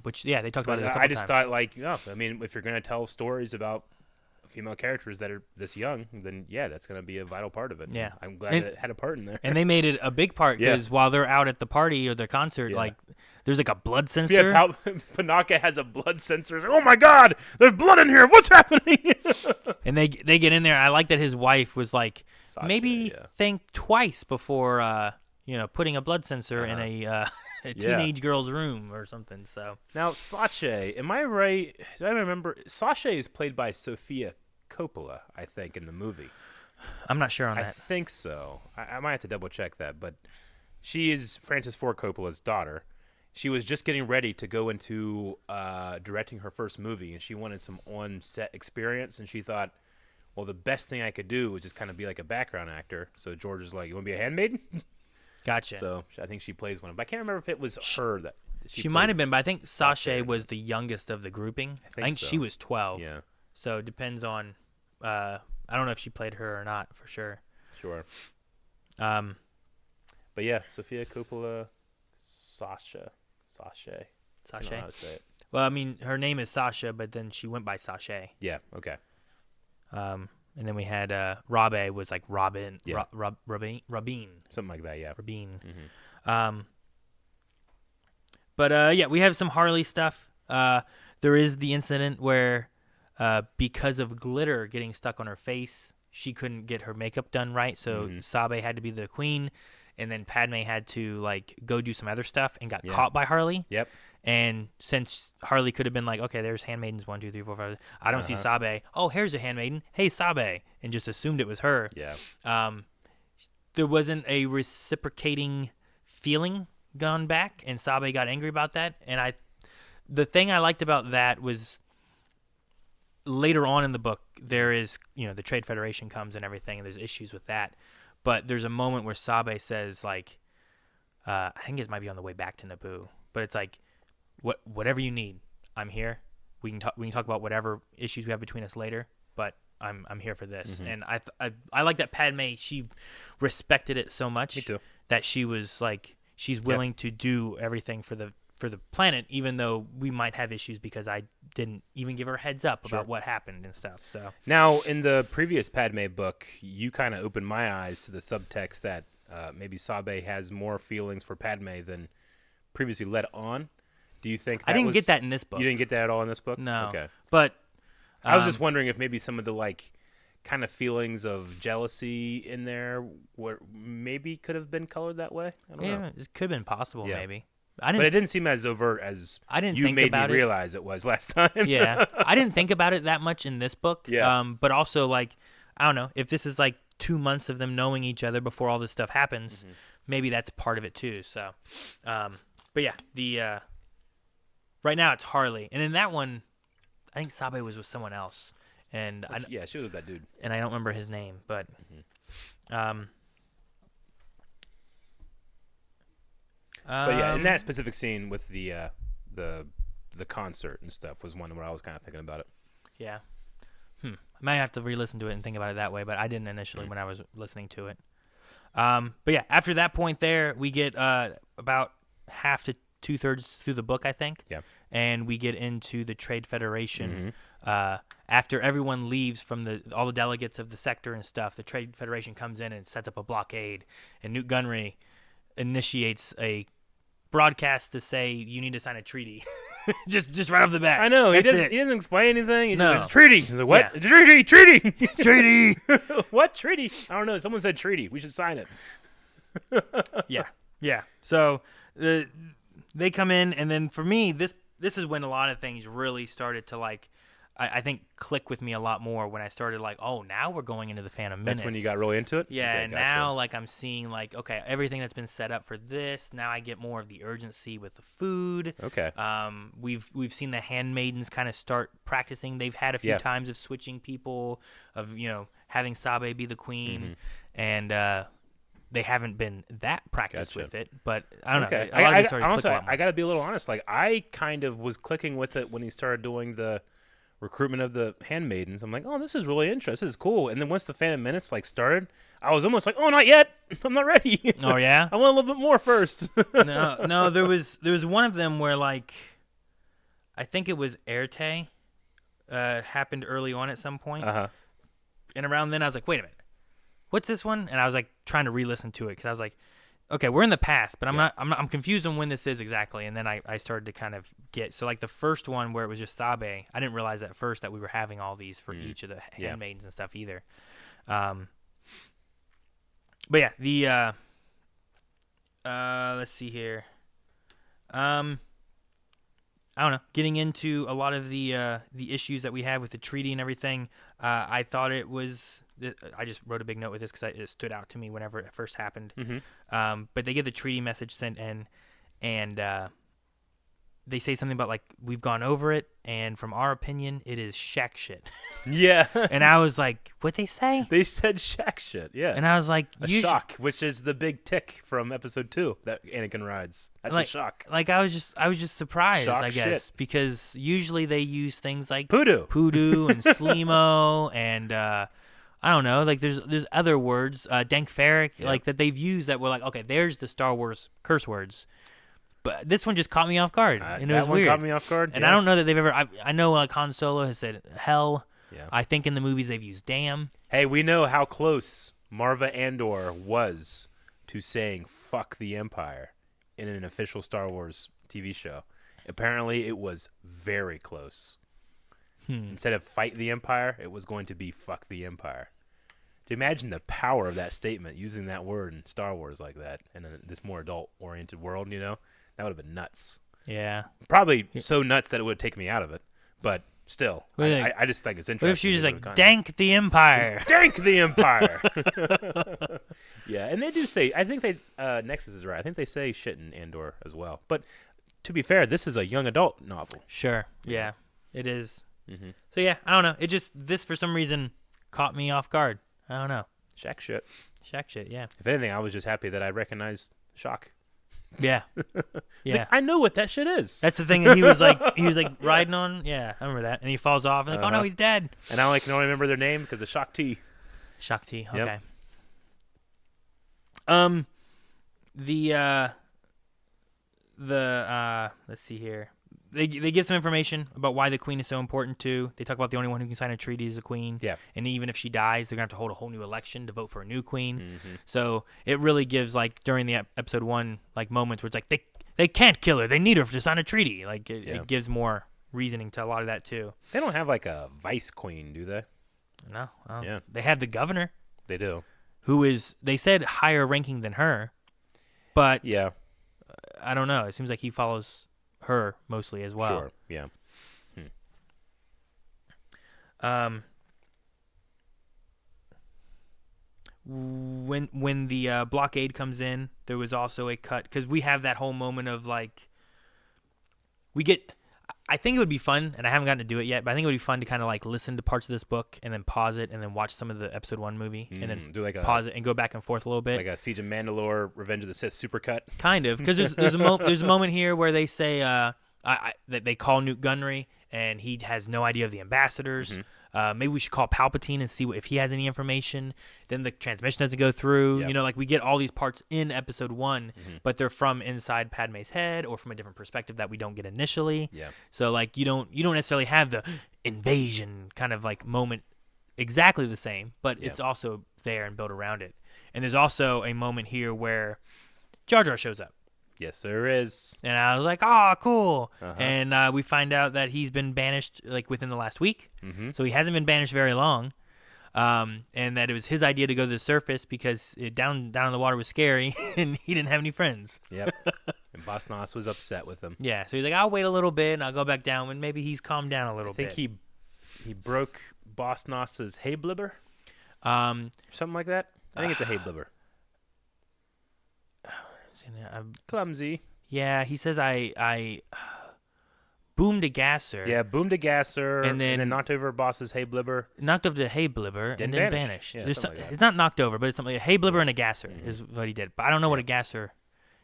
Which they talked about it a couple times. I just thought, like, I mean, if you're going to tell stories about female characters that are this young, then that's going to be a vital part of it. Yeah, I'm glad that it had a part in there. And they made it a big part because while they're out at the party or the concert, like, there's like a blood sensor. Yeah, Panaka has a blood sensor. Like, oh my God, there's blood in here. What's happening? And they get in there. I like that his wife was like, maybe think twice before putting a blood sensor in a teenage girl's room or something. So now Sashay, am I right? Do I remember Sashay is played by Sofia Coppola, I think, in the movie. I'm not sure on that. I think so. I might have to double check that, but she is Francis Ford Coppola's daughter. She was just getting ready to go into directing her first movie, and she wanted some on-set experience, and she thought, well, the best thing I could do was just kind of be like a background actor. So George was like, you want to be a handmaiden? Gotcha. So I think she plays one. But I can't remember if it was her that she might have been, but I think Sashay was the youngest of the grouping. I think so. She was 12. Yeah. So it depends on I don't know if she played her or not for sure. Sure. But yeah, Sofia Coppola, Sashay. Sashay? I don't know how to say it. Well, I mean, her name is Sasha, but then she went by Sashay. Yeah, okay. And then we had Rabe was like Robin, Rabin. Something like that, yeah. Rabin. But we have some Harley stuff. There is the incident where because of glitter getting stuck on her face, she couldn't get her makeup done right, so Sabe had to be the queen, and then Padme had to like go do some other stuff and got caught by Harley. Yep. And since Harley could have been like, okay, there's handmaidens 1, 2, 3, 4, 5. I don't see Sabe. Oh, here's a handmaiden. Hey, Sabe, and just assumed it was her. Yeah. There wasn't a reciprocating feeling gone back, and Sabe got angry about that. And the thing I liked about that was later on in the book, there is, the Trade Federation comes and everything, and there's issues with that. But there's a moment where Sabe says, like, I think it might be on the way back to Naboo, but it's like, whatever you need, I'm here. We can talk about whatever issues we have between us later, but I'm here for this. And I like that Padme, she respected it so much. Me too. That she was like, she's willing to do everything for the planet, even though we might have issues because I didn't even give her a heads up about what happened and stuff. So now in the previous Padme book, you kind of opened my eyes to the subtext that maybe Sabe has more feelings for Padme than previously let on. Do you think that I didn't get that in this book? You didn't get that at all in this book? No. Okay. But I was just wondering if maybe some of the like kind of feelings of jealousy in there maybe could have been colored that way. I don't know. It could have been possible, maybe. But it didn't seem as overt as I didn't you think made about me it. realize it was last time. Yeah, I didn't think about it that much in this book. Yeah. But also, like, I don't know, if this is like 2 months of them knowing each other before all this stuff happens, maybe that's part of it too. So, but yeah, the right now it's Harley, and in that one, I think Sabe was with someone else, and she was with that dude, and I don't remember his name, but but yeah, in that specific scene with the concert and stuff was one where I was kind of thinking about it. Yeah. I might have to re-listen to it and think about it that way, but I didn't initially when I was listening to it. But yeah, after that point there, we get about half to 2/3 through the book, I think. Yeah. And we get into the Trade Federation. After everyone leaves from all the delegates of the sector and stuff, the Trade Federation comes in and sets up a blockade, and Newt Gunray initiates a broadcast to say you need to sign a treaty. just right off the bat. I know. He doesn't explain anything. He just says, treaty. He's like, what? Yeah. Treaty. Treaty. What treaty? I don't know. Someone said treaty. We should sign it. Yeah. So they come in, and then for me, this is when a lot of things really started to, like, I think click with me a lot more when I started, like, oh, now we're going into the Phantom Menace. That's when you got really into it? Yeah, okay, and now, like, I'm seeing, like, okay, everything that's been set up for this, now I get more of the urgency with the food. Okay. We've seen the handmaidens kind of start practicing. They've had a few times of switching people, of, having Sabe be the queen, and they haven't been that practiced with it, but I don't know. A lot of it started honestly, a lot more. I got to be a little honest. Like, I kind of was clicking with it when he started doing the recruitment of the handmaidens. I'm like, oh, this is really interesting. This is cool. And then once the Phantom Menace started, I was almost like, oh, not yet. I'm not ready. Oh yeah, I want a little bit more first. No. There was one of them where, like, I think it was Erte, happened early on at some point. And around then I was like, wait a minute, what's this one? And I was like trying to re-listen to it because I was like, okay, we're in the past, but I'm confused on when this is exactly. And then I started to kind of get, so like the first one where it was just Sabe, I didn't realize at first that we were having all these for each of the handmaidens and stuff either. But yeah, the let's see here. I don't know, getting into a lot of the issues that we have with the treaty and everything. I thought it was, I just wrote a big note with this because it stood out to me whenever it first happened. But they get the treaty message sent in, and they say something about, like, we've gone over it, and from our opinion, it is shack shit. Yeah. And I was like, what'd they say? They said shack shit, yeah. And I was like, a shock, which is the big tick from episode 2 that Anakin rides. That's a shock. Like, I was just surprised, shock I guess, because usually they use things like Poodoo and Slimo, and I don't know, like there's other words, Dank Ferric, like, that they've used that were like, okay, there's the Star Wars curse words. But this one just caught me off guard, and it was weird. That one caught me off guard, and I don't know that they've ever. I know, like, Han Solo has said hell. Yeah. I think in the movies they've used damn. Hey, we know how close Marva Andor was to saying "fuck the Empire" in an official Star Wars TV show. Apparently, it was very close. Instead of "fight the Empire," it was going to be "fuck the Empire." To imagine the power of that statement, using that word in Star Wars like that, in this more adult-oriented world, that would have been nuts. Yeah. Probably so nuts that it would take me out of it. But still, I just think it's interesting. What if she was like, dank the Empire? Dank the Empire! Yeah, and they do say, I think they, Nexus is right. I think they say shit in Andor as well. But to be fair, this is a young adult novel. Sure. Yeah, it is. So yeah, I don't know. It just, this for some reason caught me off guard. I don't know. Shack shit, yeah. If anything, I was just happy that I recognized shock. Yeah. Yeah. Like, I know what that shit is. That's the thing that he was like riding on. Yeah, I remember that. And he falls off and like, oh no, he's dead. And I can only remember their name because of Shock T. Shock T. Okay. Yep. Let's see here. They give some information about why the queen is so important too. They talk about the only one who can sign a treaty is the queen. Yeah. And even if she dies, they're gonna have to hold a whole new election to vote for a new queen. So it really gives, like, during the episode 1, like, moments where it's like they can't kill her. They need her to sign a treaty. Like, it gives more reasoning to a lot of that too. They don't have, like, a vice queen, do they? No. Yeah. They have the governor. They do. Who is, they said, higher ranking than her, but yeah. I don't know. It seems like he follows her mostly as well. Sure. Yeah. When the blockade comes in, there was also a cut because we have that whole moment of like I think it would be fun, and I haven't gotten to do it yet, but I think it would be fun to kind of like listen to parts of this book and then pause it and then watch some of the episode 1 movie and then do like pause it and go back and forth a little bit. Like a Siege of Mandalore, Revenge of the Sith supercut. Kind of, because there's a moment here where they say that they call Newt Gunray and he has no idea of the ambassadors. Maybe we should call Palpatine and see if he has any information. Then the transmission doesn't go through. Yep. Like we get all these parts in episode 1, but they're from inside Padme's head or from a different perspective that we don't get initially. Yeah. So like you don't necessarily have the invasion kind of like moment exactly the same, but it's also there and built around it. And there's also a moment here where Jar Jar shows up. Yes, there is. And I was like, oh, cool. And we find out that he's been banished like within the last week. So he hasn't been banished very long. And that it was his idea to go to the surface because down in the water was scary and he didn't have any friends. Yep. And Boss Nass was upset with him. Yeah. So he's like, I'll wait a little bit and I'll go back down when maybe he's calmed down a little bit. I think he broke Boss Nass's hay blibber. Something like that. I think it's a hay blibber. Clumsy. Yeah, he says I boomed a gasser. Yeah, boomed a gasser, and then knocked over Boss's hay blibber. Knocked over the hay blibber and then banished. Yeah, it's not knocked over, but it's something like a hay blibber and a gasser is what he did. But I don't know what a gasser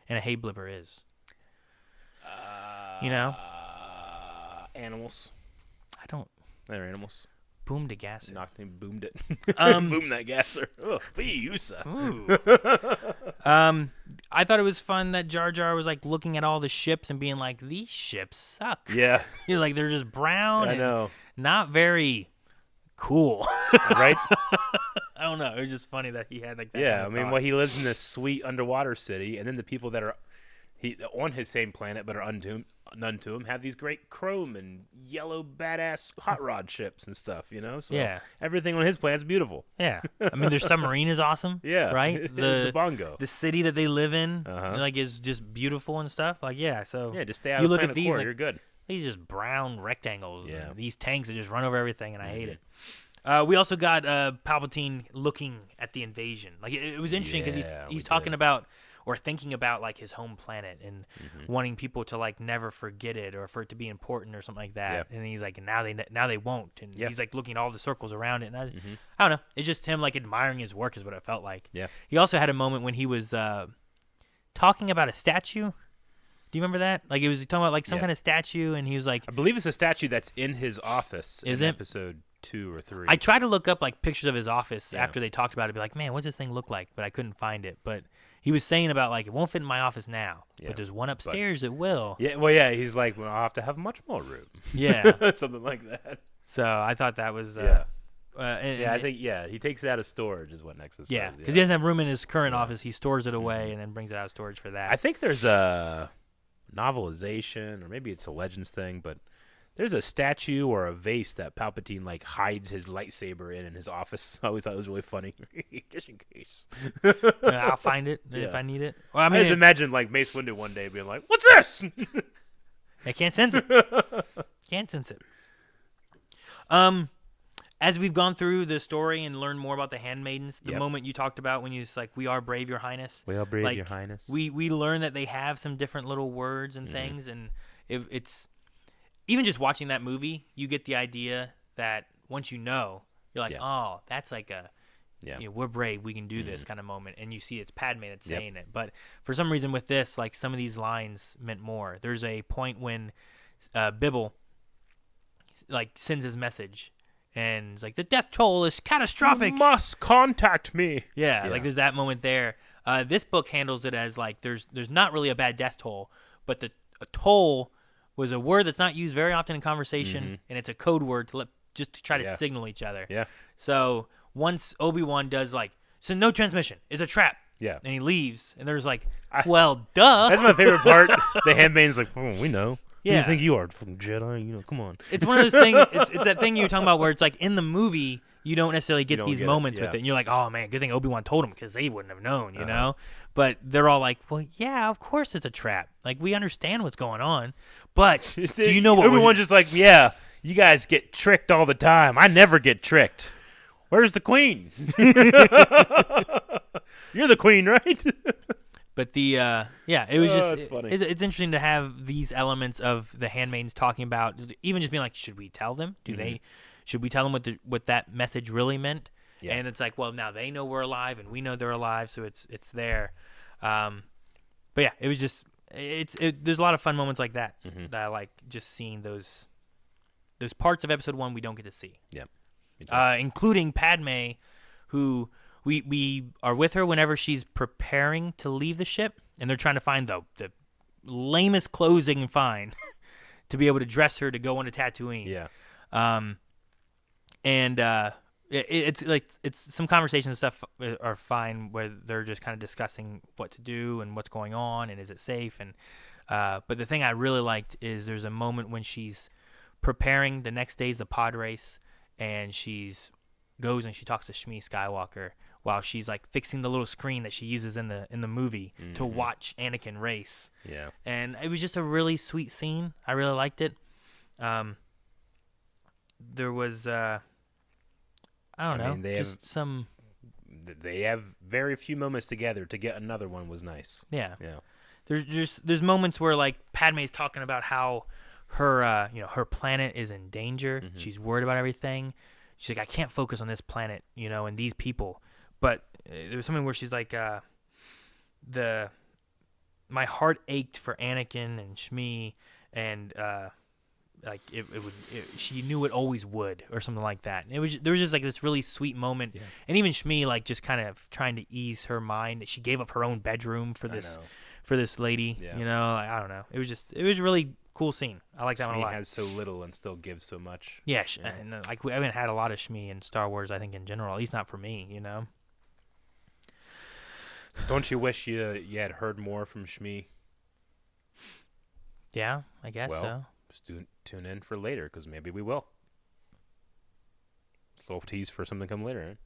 and a hay blibber is. Animals. I don't. They're animals. Boomed a gasser. Knocked him, boomed it. Boomed that gasser. Oh, I thought it was fun that Jar Jar was like looking at all the ships and being like, "These ships suck." Yeah, like they're just brown. I know. Not very cool, right? I don't know. It was just funny that he had like that. Yeah, I mean, he lives in this sweet underwater city, and then the people that are on his same planet but are unknown to him have these great chrome and yellow badass hot rod ships and stuff, So everything on his planet's beautiful. Yeah, I mean, their submarine is awesome. Yeah, right. The bongo, the city that they live in, like is just beautiful and stuff. Like so just stay out of the planet core. You're good. These just brown rectangles. Yeah, these tanks that just run over everything, and I hate it. We also got Palpatine looking at the invasion. Like it was interesting because he's talking about. Or thinking about like his home planet and wanting people to like never forget it or for it to be important or something like that. Yep. And he's like, now they won't. And he's like looking at all the circles around it. And I don't know. It's just him like admiring his work is what it felt like. Yeah. He also had a moment when he was talking about a statue. Do you remember that? Like it was talking about like some kind of statue, and he was like, I believe it's a statue that's in his office. Is in it? Episode 2 or 3? I tried to look up like pictures of his office after they talked about it. Be like, man, what's this thing look like? But I couldn't find it. But he was saying about like it won't fit in my office now, but there's one upstairs that will. Yeah, well, yeah. He's like, well, I'll have to have much more room. Yeah, something like that. So I thought that was. I think he takes it out of storage is what Nexus says. Yeah, because he doesn't have room in his current office. He stores it away and then brings it out of storage for that. I think there's a novelization, or maybe it's a Legends thing, but there's a statue or a vase that Palpatine like hides his lightsaber in his office. I always thought it was really funny, just in case. I'll find it if I need it. Well, I just imagine like Mace Windu one day being like, "What's this?" I can't sense it. Can't sense it. As we've gone through the story and learned more about the handmaidens, the moment you talked about when you was like, "We are brave, Your Highness." We are brave, Your Highness. We learn that they have some different little words and things, and it's. Even just watching that movie, you get the idea that once you're like, oh, that's like a, we're brave, we can do this kind of moment. And you see it's Padme that's saying it. But for some reason with this, like some of these lines meant more. There's a point when Bibble like sends his message and it's like, the death toll is catastrophic. You must contact me. Yeah, like there's that moment there. This book handles it as like there's not really a bad death toll, but a toll was a word that's not used very often in conversation, and it's a code word to try to signal each other. Yeah. So once Obi-Wan does like, so no transmission, it's a trap. Yeah. And he leaves, and there's like, well, duh. That's my favorite part. The handmaiden's like, oh, we know. Yeah. Who do you think you are, from Jedi? Come on. It's one of those things. It's that thing you were talking about where it's like in the movie you don't necessarily get these moments with it. And you're like, oh, man, good thing Obi-Wan told him because they wouldn't have known, you know? But they're all like, well, yeah, of course it's a trap. Like, we understand what's going on. But do you know what Obi-Wan's just like, yeah, you guys get tricked all the time. I never get tricked. Where's the queen? You're the queen, right? But it was just funny. It's interesting to have these elements of the handmaidens talking about, even just being like, should we tell them? Should we tell them what that message really meant? Yeah. And it's like, well, now they know we're alive and we know they're alive, so it's there. But yeah, it was just there's a lot of fun moments like that that I like, just seeing those parts of episode 1 we don't get to see. Yeah. Including Padme, who we are with her whenever she's preparing to leave the ship, and they're trying to find the lamest clothes they can find to be able to dress her to go on to Tatooine. Yeah. It's like some conversations and stuff are fine where they're just kind of discussing what to do and what's going on and is it safe, and but the thing I really liked is there's a moment when she's preparing. The next day's the pod race, and she's goes and she talks to Shmi Skywalker while she's like fixing the little screen that she uses in the movie to watch Anakin race. Yeah. And it was just a really sweet scene. I really liked it. There was I don't know, they have very few moments together. To get another one was nice. Yeah. Yeah. There's moments where like Padme's talking about how her her planet is in danger. She's worried about everything. She's like, I can't focus on this planet, and these people. But there was something where she's like, my heart ached for Anakin and Shmi, and like she knew it always would, or something like that. And there was just like this really sweet moment, and even Shmi like just kind of trying to ease her mind. She gave up her own bedroom for this lady, like, I don't know. It was a really cool scene. I like that one a lot. Shmi has so little and still gives so much. Yeah, and like we haven't had a lot of Shmi in Star Wars, I think, in general. At least not for me, Don't you wish you had heard more from Shmi? Yeah, I guess so. Just tune in for later, because maybe we will. It's a little tease for something to come later. Right?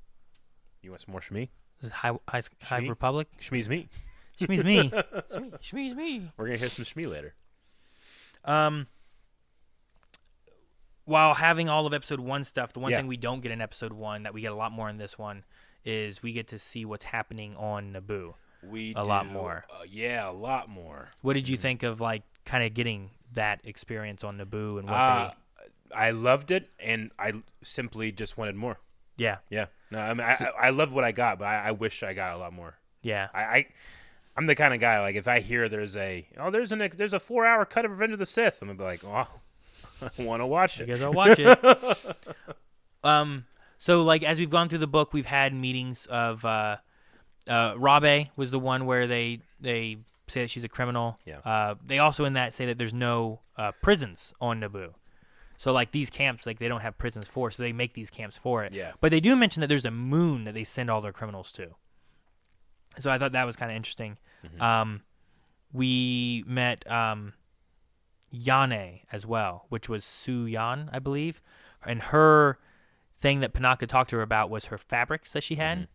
You want some more Shmi? This is High Republic? Shmi's me. Shmi's me. Shmi's me. We're going to hear some Shmi later. While having all of episode 1 stuff, the one thing we don't get in episode 1 that we get a lot more in this one is we get to see what's happening on Naboo. A lot more. Yeah, a lot more. What did you think of like kind of getting that experience on Naboo and what I loved it, and I simply just wanted more. Yeah. Yeah. No, I mean, I love what I got, but I wish I got a lot more. Yeah. I'm the kind of guy, like, if I hear there's a 4-hour cut of Revenge of the Sith, I'm gonna be like, oh, I want to watch it. I guess I'll watch it. So like as we've gone through the book, we've had meetings of Rabe was the one where they say that she's a criminal. Yeah. They also in that say that there's no prisons on Naboo. So like these camps, like they don't have prisons for, so they make these camps for it. Yeah. But they do mention that there's a moon that they send all their criminals to. So I thought that was kind of interesting. We met Yane as well, which was Su Yan, I believe. And her thing that Panaka talked to her about was her fabrics that she had.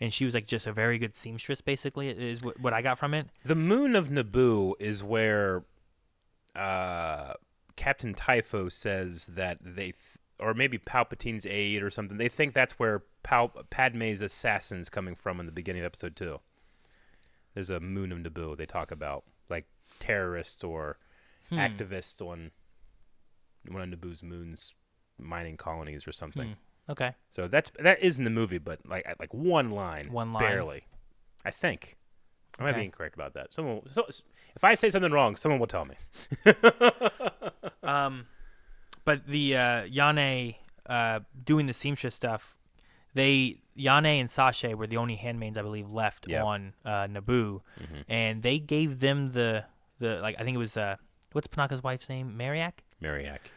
And she was like just a very good seamstress, basically, is what I got from it. The moon of Naboo is where Captain Typho says that or maybe Palpatine's aide or something, they think that's where Padme's assassin's coming from in the beginning of episode 2. There's a moon of Naboo they talk about, like terrorists or activists on one of Naboo's moons, mining colonies or something. Okay. So that is in the movie, but like one line, barely. I think. I might be incorrect about that. So if I say something wrong, someone will tell me. But the Yane doing the seamstress stuff, Yane and Sashay were the only handmaids I believe left on Naboo, and they gave them the like I think it was what's Panaka's wife's name? Mariak,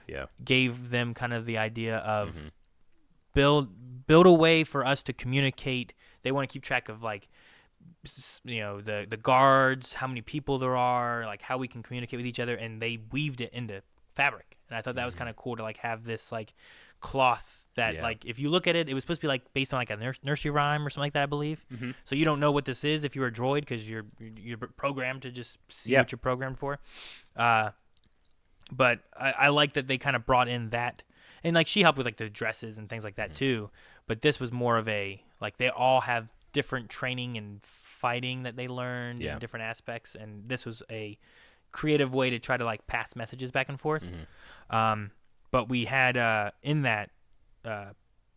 yeah. Gave them kind of the idea of build a way for us to communicate. They want to keep track of like the guards, how many people there are, like how we can communicate with each other, and they weaved it into fabric. And I thought that was kind of cool to like have this like cloth that like if you look at it, it was supposed to be like based on like a nursery rhyme or something like that, I believe. Mm-hmm. So you don't know what this is if you're a droid because you're programmed to just see what you're programmed for. But I like that they kind of brought in that, and like she helped with like the dresses and things like that too. But this was more of a like they all have different training and fighting that they learned in different aspects, and this was a creative way to try to like pass messages back and forth. Mm-hmm. But we had in that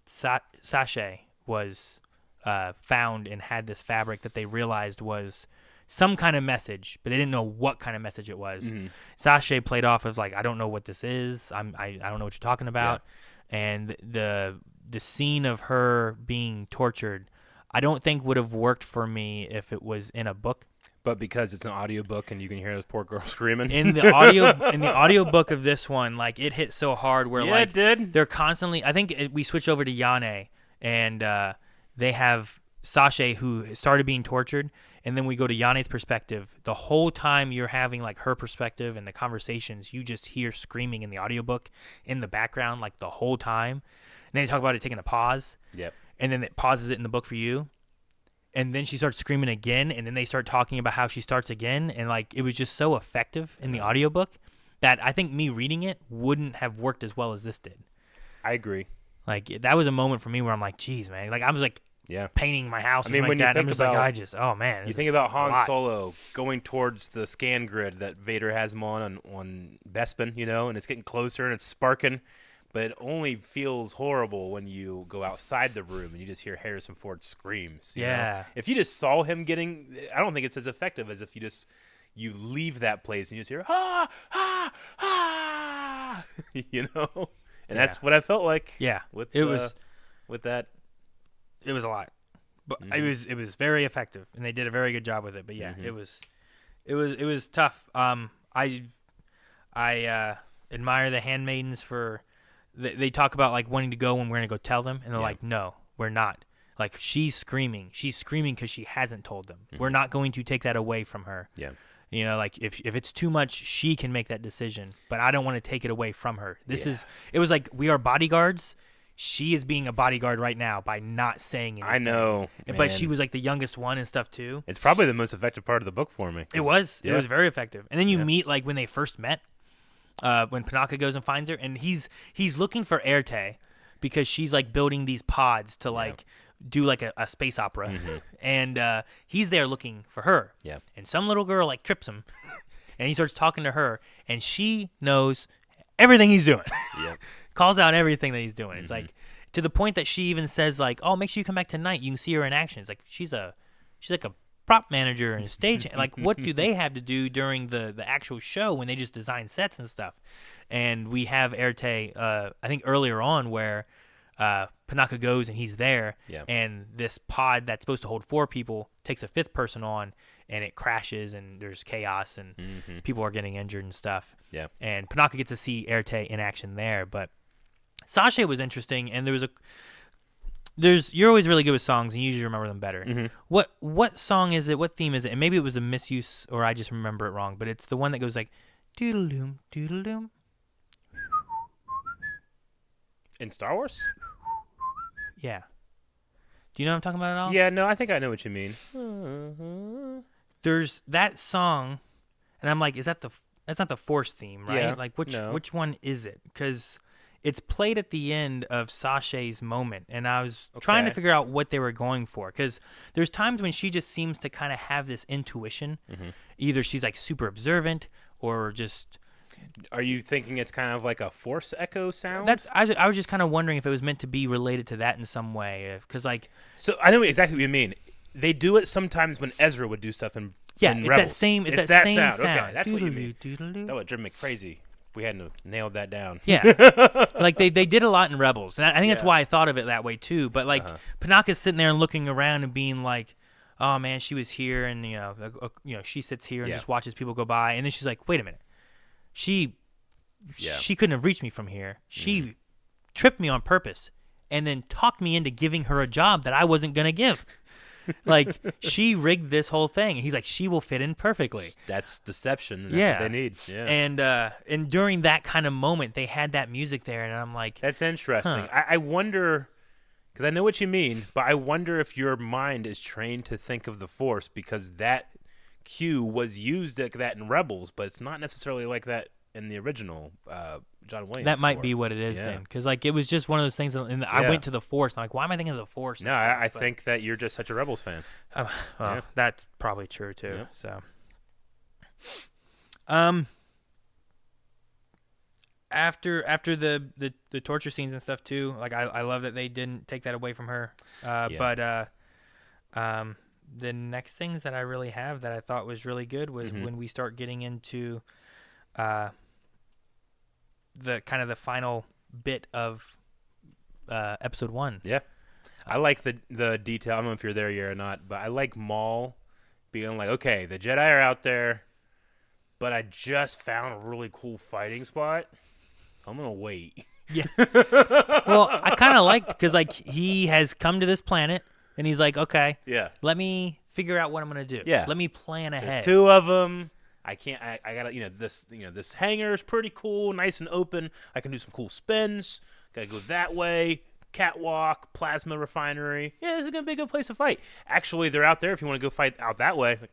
sachet was found and had this fabric that they realized was some kind of message, but they didn't know what kind of message it was. Mm-hmm. Sachet played off as like, I don't know what this is. I don't know what you're talking about. Yeah. And the scene of her being tortured, I don't think would have worked for me if it was in a book. But because it's an audiobook and you can hear those poor girls screaming. In the audiobook of this one, like it hit so hard where like it did. They're constantly we switch over to Yane and they have Sachet who started being tortured, and then we go to Yane's perspective. The whole time you're having like her perspective and the conversations, you just hear screaming in the audiobook in the background like the whole time. And then they talk about it taking a pause. Yep. And then it pauses it in the book for you. And then she starts screaming again, and then they start talking about how she starts again, and like it was just so effective in the audiobook that I think me reading it wouldn't have worked as well as this did. I agree. Like that was a moment for me where I'm like, geez, man. Like I was like painting my house. I mean, when you think about, oh man. You think about Han Solo going towards the scan grid that Vader has him on Bespin, you know, and it's getting closer and it's sparking. But it only feels horrible when you go outside the room and you just hear Harrison Ford screams. You know? If you just saw him getting, I don't think it's as effective as if you leave that place and you just hear, ah, ah, ah, you know? And that's what I felt like. Yeah. With that. It was a lot. But it was very effective, and they did a very good job with it. But yeah, it was tough. I admire the handmaidens for, they talk about like wanting to go when we're going to go tell them, and they're like, no, we're not. Like she's screaming because she hasn't told them. Mm-hmm. We're not going to take that away from her. Yeah. You know, like if it's too much, she can make that decision, but I don't want to take it away from her. It was like we are bodyguards. She is being a bodyguard right now by not saying anything. I know, but she was like the youngest one and stuff too. It's probably the most effective part of the book for me. It was very effective. And then you meet like when they first met, when Panaka goes and finds her, and he's looking for Erte because she's like building these pods to like do like a space opera, and he's there looking for her. Yeah, and some little girl like trips him, and he starts talking to her, and she knows everything he's doing. Yeah. Calls out everything that he's doing. It's like to the point that she even says like, "Oh, make sure you come back tonight. You can see her in action." It's like she's like a prop manager and stage. Like, what do they have to do during the actual show when they just design sets and stuff? And we have Erte, I think earlier on where Panaka goes and he's there, and this pod that's supposed to hold 4 people takes a 5th person on, and it crashes, and there's chaos, and people are getting injured and stuff. Yeah. And Panaka gets to see Erte in action there, but Sachet was interesting, and you're always really good with songs, and you usually remember them better. Mm-hmm. What song is it? What theme is it? And maybe it was a misuse, or I just remember it wrong, but it's the one that goes like, doodle-doom, doodle-doom. In Star Wars? Yeah. Do you know what I'm talking about at all? Yeah, no, I think I know what you mean. There's that song, and I'm like, that's not the Force theme, right? Yeah, like, which one is it? Because it's played at the end of Sachet's moment, and I was trying to figure out what they were going for, because there's times when she just seems to kind of have this intuition. Either she's like super observant, or just... Are you thinking it's kind of like a Force echo sound? I was just kind of wondering if it was meant to be related to that in some way, because like... So I know exactly what you mean. They do it sometimes when Ezra would do stuff in Rebels. That same sound. Okay, that's what you mean. That would drive me crazy. We hadn't nailed that down. Yeah. Like they did a lot in Rebels. And I think that's why I thought of it that way too. But like Panaka's sitting there and looking around and being like, oh man, she was here, and you know, she sits here and just watches people go by, and then she's like, wait a minute. She couldn't have reached me from here. She tripped me on purpose and then talked me into giving her a job that I wasn't going to give. Like, she rigged this whole thing. And he's like, she will fit in perfectly. That's deception. That's what they need. Yeah. And during that kind of moment, they had that music there, and I'm like, that's interesting. I wonder, because I know what you mean, but I wonder if your mind is trained to think of the Force, because that cue was used like that in Rebels, but it's not necessarily like that in the original John Williams that might score. be what it is then, because like it was just one of those things. And I went to the Force. I'm like, why am I thinking of the Force? No, I think that you're just such a Rebels fan. That's probably true too. Yep. So, after the torture scenes and stuff too, like I love that they didn't take that away from her. But the next things that I really have that I thought was really good was when we start getting into the kind of the final bit of episode 1. Yeah, I like the detail. I don't know if you're there yet or not, but I like Maul being like, okay, the Jedi are out there, but I just found a really cool fighting spot. I'm gonna wait. Yeah. Well, I kind of liked, because like he has come to this planet and he's like, okay, let me figure out what I'm gonna do. Yeah, let me plan ahead. There's 2 of them. I can't. I gotta. This hangar is pretty cool, nice and open. I can do some cool spins. Gotta go that way. Catwalk, plasma refinery. Yeah, this is gonna be a good place to fight. Actually, they're out there. If you want to go fight out that way, like,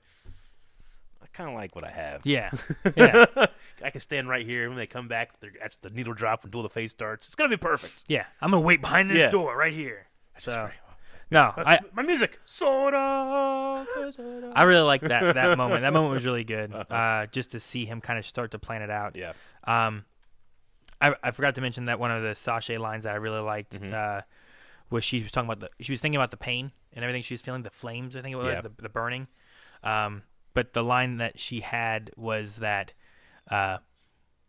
I kind of like what I have. Yeah. I can stand right here when they come back. That's the needle drop when Duel of the Face starts. It's gonna be perfect. Yeah, I'm gonna wait behind this door right here. So. No, my music. I really like that moment. That moment was really good. Just to see him kind of start to plan it out. Yeah. I forgot to mention that one of the Sashay lines that I really liked was she was thinking about the pain and everything she was feeling, the flames, I think it was, the burning. But the line that she had was that the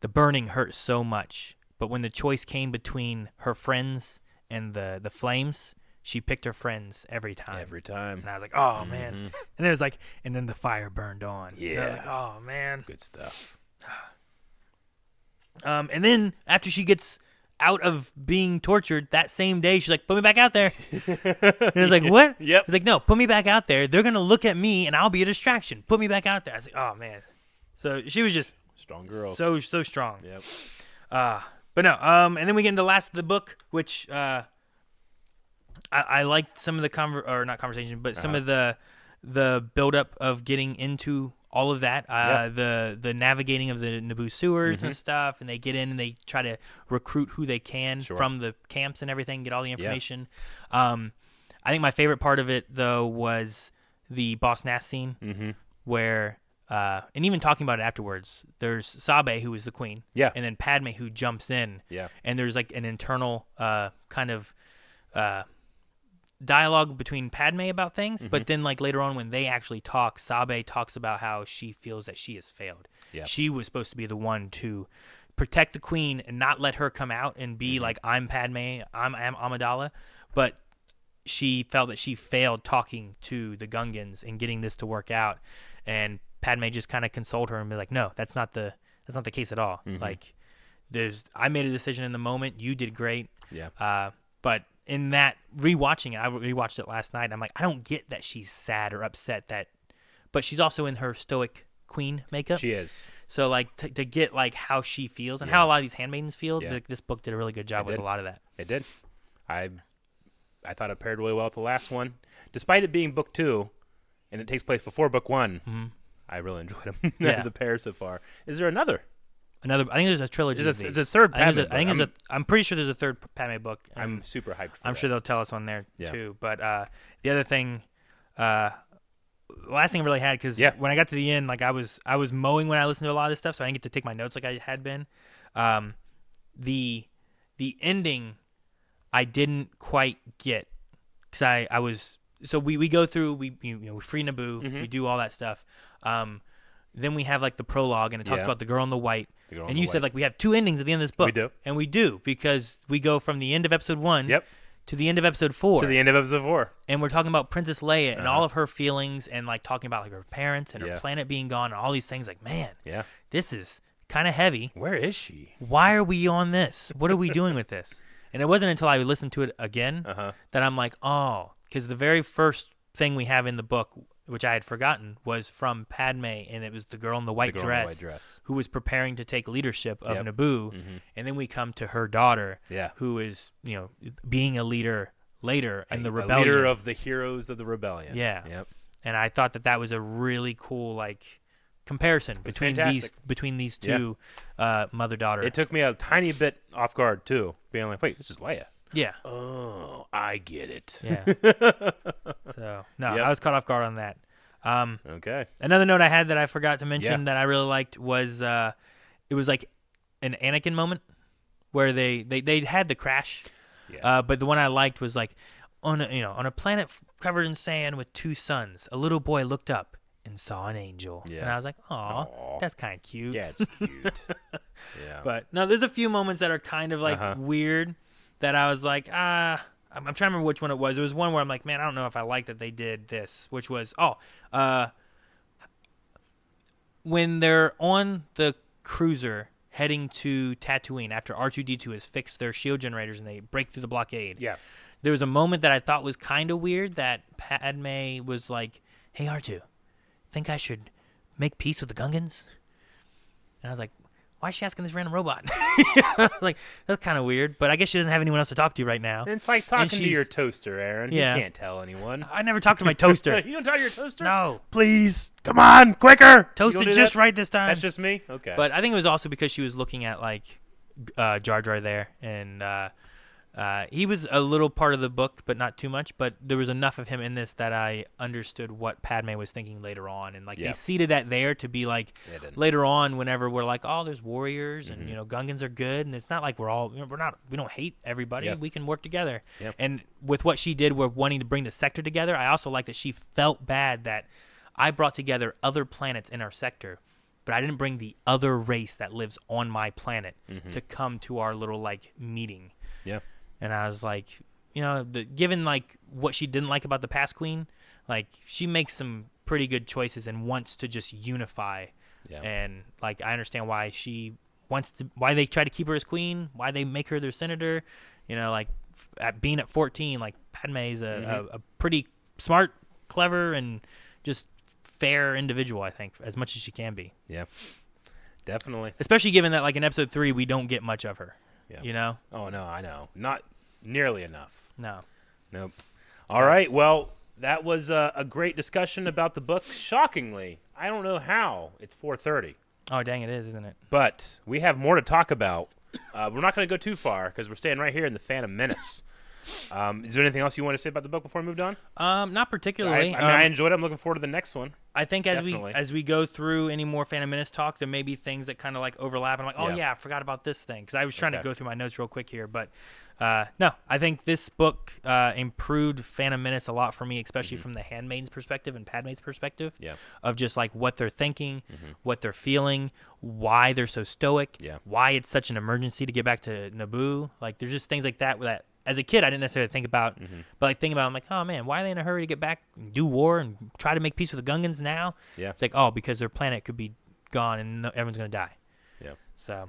burning hurt so much, but when the choice came between her friends and the flames, she picked her friends every time. Every time. And I was like, oh, man. And it was like, and then the fire burned on. Yeah. Like, oh, man. Good stuff. And then after she gets out of being tortured, that same day, she's like, put me back out there. And I was like, what? Yep. It's like, no, put me back out there. They're going to look at me, and I'll be a distraction. Put me back out there. I was like, oh, man. So she was just strong girl. So strong. Yep. But no, and then we get into the last of the book, which... I liked some of the conversation, but some of the buildup of getting into all of that, the navigating of the Naboo sewers and stuff, and they get in and they try to recruit who they can from the camps and everything, get all the information. I think my favorite part of it though was the Boss Nass scene, where and even talking about it afterwards, there's Sabe, who is the queen, and then Padme, who jumps in, and there's like an internal kind of dialogue between Padme about things, but then like later on when they actually talk, Sabe talks about how she feels that she has failed. She was supposed to be the one to protect the queen and not let her come out and be like, I'm Padme, I'm Amidala, but she felt that she failed talking to the Gungans and getting this to work out, and Padme just kind of consoled her and be like, no, that's not the case at all. Like, I made a decision in the moment, you did great, but in that rewatching it, I rewatched it last night, and I'm like, I don't get that she's sad or upset, but she's also in her stoic queen makeup. She is. So like to get like how she feels and how a lot of these handmaidens feel, this book did a really good job with a lot of that. It did. I thought it paired really well with the last one, despite it being book 2, and it takes place before book 1. I really enjoyed them as a pair so far. Is there another? I think there's a trilogy. There's a third Padme book. I'm pretty sure there's a third Padme book. I'm super hyped for I'm sure they'll tell us on there too. But the other thing, last thing I really had, because when I got to the end, like I was mowing when I listened to a lot of this stuff, so I didn't get to take my notes like I had been. The ending, I didn't quite get, because I was, so we go through, we free Naboo, we do all that stuff. Then we have like the prologue, and it talks about the girl in the white. And you said like we have 2 endings at the end of this book. We do. And we do, because we go from the end of episode 1 to the end of episode 4. To the end of episode 4. And we're talking about Princess Leia and all of her feelings, and like talking about like her parents and her planet being gone and all these things. Like, man, this is kind of heavy. Where is she? Why are we on this? What are we doing with this? And it wasn't until I listened to it again that I'm like, oh, because the very first thing we have in the book, which I had forgotten, was from Padme, and it was the girl in the white dress who was preparing to take leadership of Naboo, and then we come to her daughter, who is being a leader later in the rebellion, leader of the heroes of the rebellion. And I thought that was a really cool comparison between these two mother-daughter. It took me a tiny bit off guard too, being like, wait, this is Leia. Yeah. Oh, I get it. Yeah. So I was caught off guard on that. Okay. Another note I had that I forgot to mention that I really liked was it was like an Anakin moment where they had the crash. Yeah. But the one I liked was like on a planet covered in sand with two suns, a little boy looked up and saw an angel. Yeah. And I was like, "Aw, that's kind of cute." Yeah, it's cute. Yeah. But no, there's a few moments that are kind of weird that I was like, I'm trying to remember which one it was. It was one where I'm like, man, I don't know if I like that they did this, which was, when they're on the cruiser heading to Tatooine after R2-D2 has fixed their shield generators and they break through the blockade. Yeah. There was a moment that I thought was kind of weird that Padme was like, "Hey, R2, think I should make peace with the Gungans?" And I was like, why is she asking this random robot? Like, that's kind of weird, but I guess she doesn't have anyone else to talk to right now. It's like talking to your toaster, Aaron. Yeah. You can't tell anyone. I never talk to my toaster. You don't talk to your toaster? No. Please. Come on, quicker. Toasted just right this time. That's just me? Okay. But I think it was also because she was looking at, Jar Jar there, and he was a little part of the book, but not too much. But there was enough of him in this that I understood what Padme was thinking later on, and they seeded that there to be later on whenever we're like, oh, there's warriors and Gungans are good, and it's not like we don't hate everybody. We can work together. Yep. And with what she did, we're wanting to bring the sector together. I also like that she felt bad that I brought together other planets in our sector, but I didn't bring the other race that lives on my planet to come to our little meeting. Yeah. And I was like, given what she didn't like about the past queen, she makes some pretty good choices and wants to just unify. Yeah. And I understand why she wants to, why they try to keep her as queen, why they make her their senator. Being at 14, Padme is a pretty smart, clever, and just fair individual, I think, as much as she can be. Yeah, definitely. Especially given that in episode 3 we don't get much of her. Yeah. Oh, no, I know. Not nearly enough. No. Nope. All right. Well, that was a great discussion about the book. Shockingly, I don't know how. It's 4:30. Oh, dang, it is, isn't it? But we have more to talk about. We're not going to go too far because we're staying right here in the Phantom Menace. Is there anything else you want to say about the book before we moved on? Not particularly. I enjoyed it. I'm looking forward to the next one. I think as we go through any more Phantom Menace talk, there may be things that kind of overlap. And I'm like, I forgot about this thing because I was trying to go through my notes real quick here. But no, I think this book improved Phantom Menace a lot for me, especially from the handmaiden's perspective and Padme's perspective. Yeah. Of just what they're thinking, what they're feeling, why they're so stoic, why it's such an emergency to get back to Naboo. There's just things like that as a kid, I didn't necessarily think about, but thinking about it, I'm like, oh man, why are they in a hurry to get back and do war and try to make peace with the Gungans now? Yeah. It's because their planet could be gone and everyone's going to die. Yeah. So